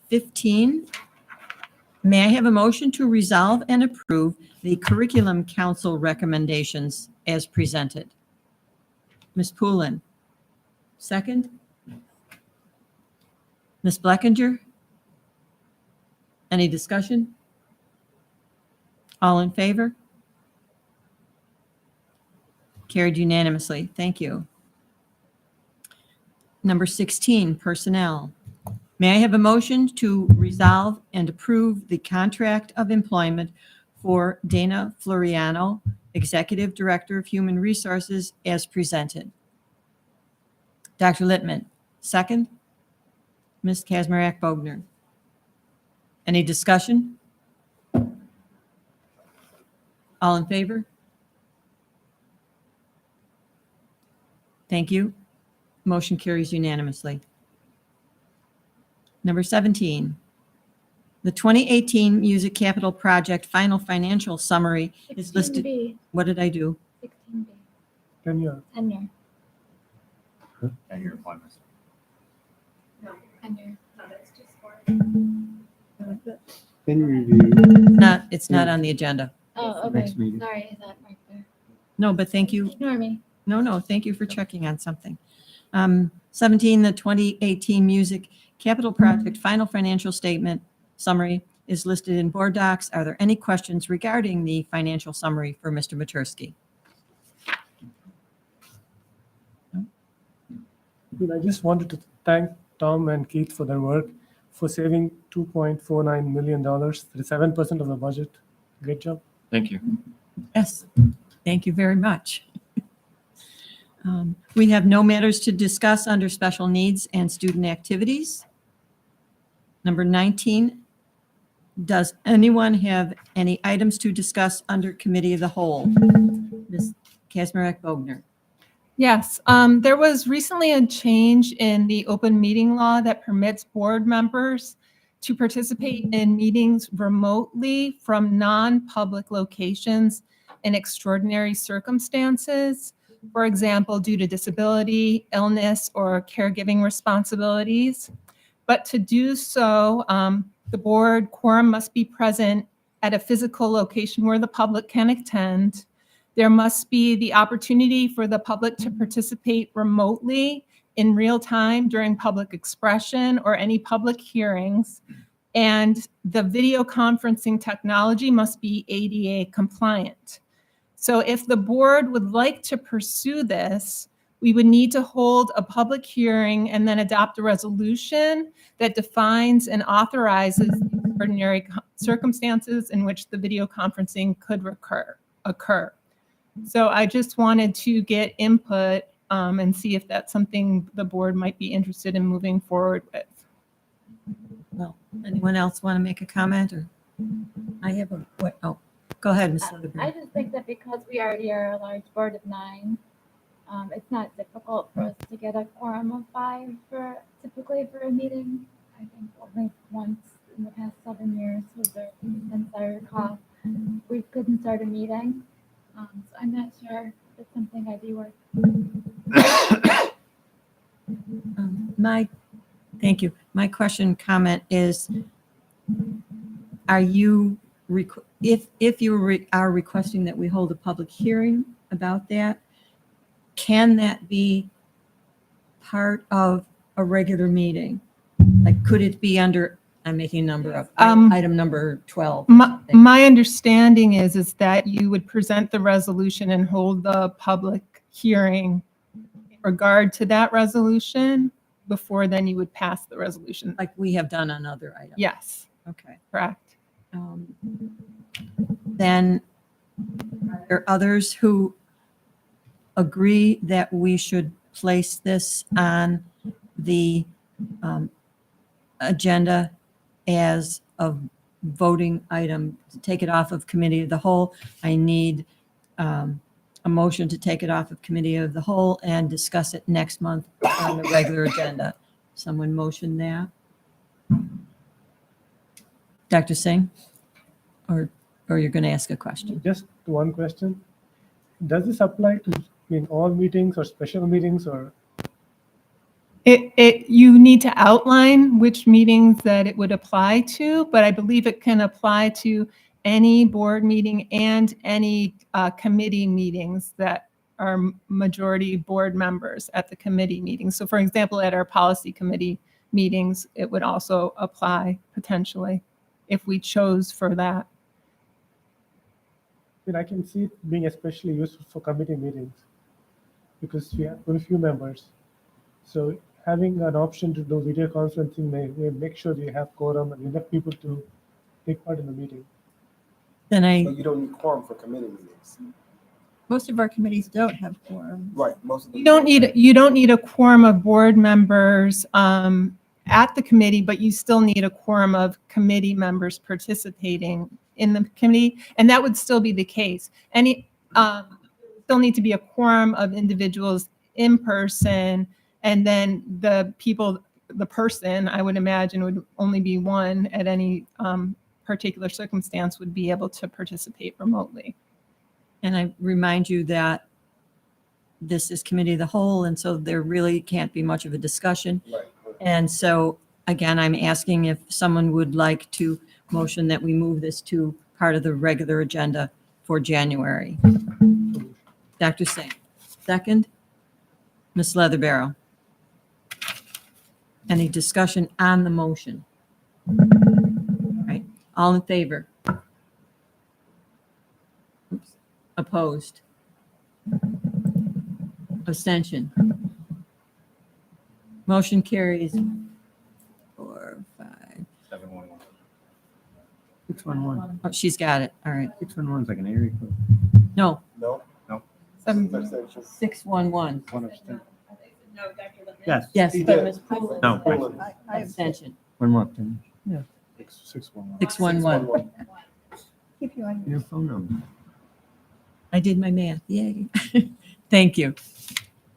S1: 15, may I have a motion to resolve and approve the Curriculum Council recommendations as presented? Ms. Poulin, second? Ms. Blackinger? Any discussion? All in favor? Carried unanimously. Thank you. Number 16, personnel. May I have a motion to resolve and approve the contract of employment for Dana Floriano, Executive Director of Human Resources, as presented? Dr. Littman, second. Ms. Kazmarek Bogner. Any discussion? All in favor? Thank you. Motion carries unanimously. Number 17, the 2018 Music Capital Project final financial summary is listed.
S19: 16B.
S1: What did I do?
S19: 16B.
S21: Tenure.
S19: Tenure.
S4: Tenure appointments.
S19: Tenure.
S12: Can you review?
S1: It's not on the agenda.
S19: Oh, okay.
S12: Next meeting.
S19: Sorry, is that right there?
S1: No, but thank you.
S19: Ignore me.
S1: No, thank you for checking on something. 17, the 2018 Music Capital Project final financial statement summary is listed in board docs. Are there any questions regarding the financial summary for Mr. Matursky?
S21: I just wanted to thank Tom and Keith for their work for saving $2.49 million. That is 7% of the budget. Great job.
S5: Thank you.
S1: Yes, thank you very much. We have no matters to discuss under special needs and student activities. Number 19, does anyone have any items to discuss under committee of the whole? Ms. Kazmarek Bogner.
S6: Yes, there was recently a change in the open meeting law that permits board members to participate in meetings remotely from non-public locations in extraordinary circumstances. For example, due to disability, illness, or caregiving responsibilities. But to do so, the board quorum must be present at a physical location where the public can attend. There must be the opportunity for the public to participate remotely in real time during public expression or any public hearings. And the video conferencing technology must be ADA compliant. So if the board would like to pursue this, we would need to hold a public hearing and then adopt a resolution that defines and authorizes the extraordinary circumstances in which the video conferencing could occur. So I just wanted to get input and see if that's something the board might be interested in moving forward with.
S1: Well, anyone else want to make a comment? Or I have a, what, oh, go ahead, Ms.
S19: I
S1: Soderberg.
S19: just think that because we already are a large board of 9, it's not difficult for us to get a quorum of 5 typically for a meeting. I think only once in the past 7 years was there, since I recall, we couldn't start a meeting. So I'm not sure if it's something I'd be worth.
S1: Thank you. My comment is, are you, if you are requesting that we hold a public hearing about that, can that be part of a regular meeting? Like, could it be under, I'm making a number up, item number 12?
S6: My understanding is that you would present the resolution and hold the public hearing in regard to that resolution. Before then you would pass the resolution.
S1: Like we have done on other items?
S6: Yes.
S1: Okay.
S6: Correct.
S1: Then are there others who agree that we should place this on the agenda as a voting item, to take it off of committee of the whole? I need a motion to take it off of committee of the whole and discuss it next month on the regular agenda. Someone motion that? Dr. Singh? Or you're going to ask a question?
S21: Just one question. Does this apply to all meetings or special meetings, or?
S6: You need to outline which meetings that it would apply to, but I believe it can apply to any board meeting and any committee meetings that are majority board members at the committee meetings. So for example, at our policy committee meetings, it would also apply potentially if we chose for that.
S21: I can see it being especially useful for committee meetings. because we have very few members. So having an option to do video conferencing may make sure we have quorum and enough people to take part in the meeting.
S1: Then
S3: But you don't need quorum for committee meetings.
S14: Most of our committees don't have quorum.
S3: Right, most of them.
S6: You don't need a quorum of board members at the committee, but you still need a quorum of committee members participating in the committee, and that would still be the case. Still need to be a quorum of individuals in person, and then the person, I would imagine, would only be one at any particular circumstance would be able to participate remotely.
S1: And I remind you that this is committee of the whole, and so there really can't be much of a discussion.
S3: Right.
S1: And so, again, I'm asking if someone would like to motion that we move this to part of the regular agenda for January. Dr. Singh, second. Ms. Leatherbarrow. Any discussion on the motion? All right, all in favor? Oops. Opposed? Abstention? Motion carries 4, 5.
S4: 711.
S18: 611.
S1: Oh, she's got it. All right.
S18: 611's like an area code.
S1: No,
S3: No.
S1: 611.
S18: One abstention.
S1: No, Dr.
S18: Yes.
S1: Yes,
S3: He
S1: but
S3: did.
S1: Ms. Poland.
S18: No.
S1: Abstention.
S18: One more abstention. Yeah.
S3: 611.
S1: 611.
S14: Keep you on
S18: Your phone number.
S1: I did my math. Yay. Thank you.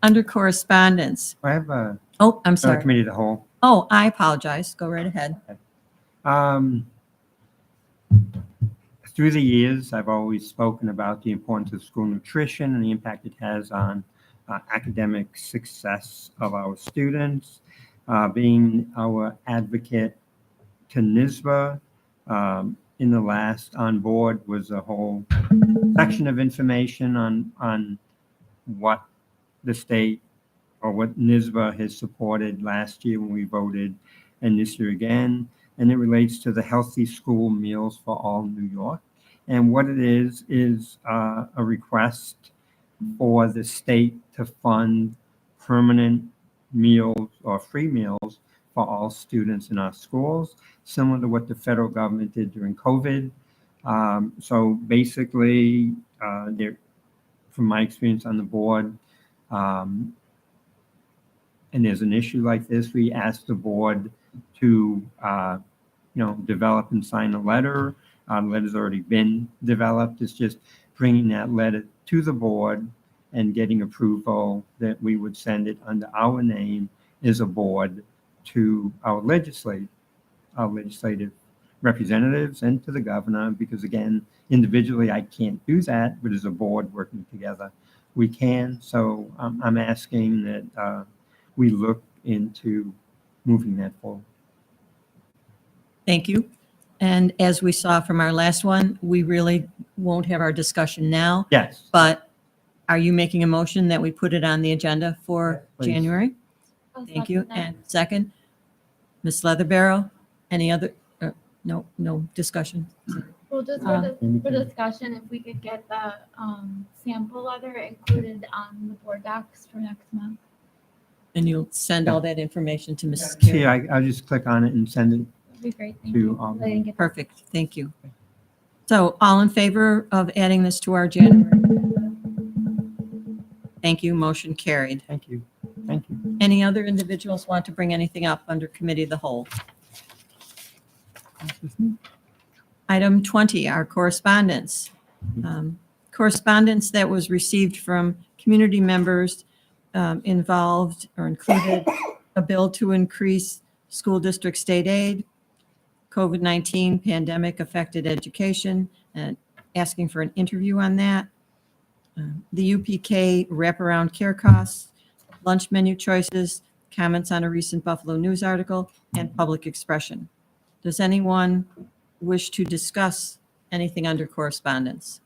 S1: Under correspondence.
S18: I have a
S1: Oh, I'm sorry.
S18: committee of the whole.
S1: Oh, I apologize. Go right ahead.
S18: Through the years, I've always spoken about the importance of school nutrition and the impact it has on academic success of our students. Being our advocate to NYSBA, in the last on board was a whole section of information on what the state or what NYSBA has supported last year when we voted and this year again. And it relates to the Healthy School Meals for All New York. And what it is a request for the state to fund permanent meals or free meals for all students in our schools, similar to what the federal government did during COVID. So basically, from my experience on the board, and there's an issue like this, we asked the board to develop and sign a letter. The letter's already been developed. It's just bringing that letter to the board and getting approval that we would send it under our name as a board to our legislative representatives and to the governor, because again, individually, I can't do that, but as a board working together, we can. So I'm asking that we look into moving that forward.
S1: Thank you. And as we saw from our last one, we really won't have our discussion now.
S18: Yes.
S1: But are you making a motion that we put it on the agenda for
S18: Please.
S1: January? Thank you. And second, Ms. Leatherbarrow, any other, no discussion?
S19: Well, just for discussion, if we could get the sample letter included on the board docs for next month.
S1: And you'll send all that information to Mrs.
S18: See,
S1: Carey?
S18: I'll just click on it and send it
S19: That'd be great. Thank
S18: to
S19: you.
S18: all.
S19: I didn't get that.
S1: Perfect, thank you. So all in favor of adding this to our January? Thank you, motion carried.
S18: Thank you. Thank you.
S1: Any other individuals want to bring anything up under committee of the whole? Item 20, our correspondence. Correspondence that was received from community members involved or included a bill to increase school district state aid, COVID-19 pandemic affected education, and asking for an interview on that. The UPK wraparound care costs, lunch menu choices, comments on a recent Buffalo News article, and public expression. Does anyone wish to discuss anything under correspondence?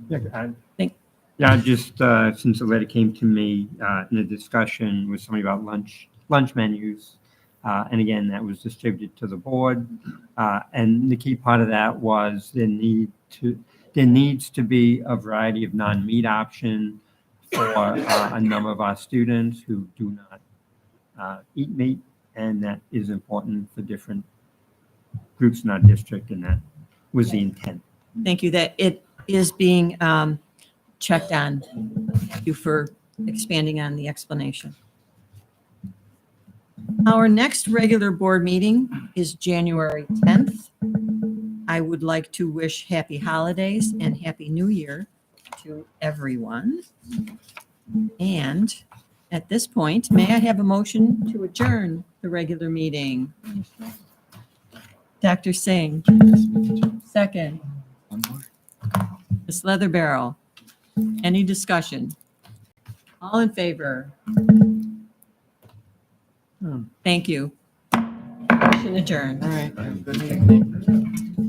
S18: Yeah, just since the letter came to me in a discussion with somebody about lunch menus, and again, that was distributed to the board. And the key part of that was the need there needs to be a variety of non-meat option for a number of our students who do not eat meat, and that is important for different groups in our district, and that was the intent.
S1: Thank you. That it is being checked on. Thank you for expanding on the explanation. Our next regular board meeting is January 10th. I would like to wish happy holidays and happy new year to everyone. And at this point, may I have a motion to adjourn the regular meeting? Dr. Singh, second. Ms. Leatherbarrel, any discussion? All in favor? Thank you. Motion adjourned.
S2: All right. Good meeting.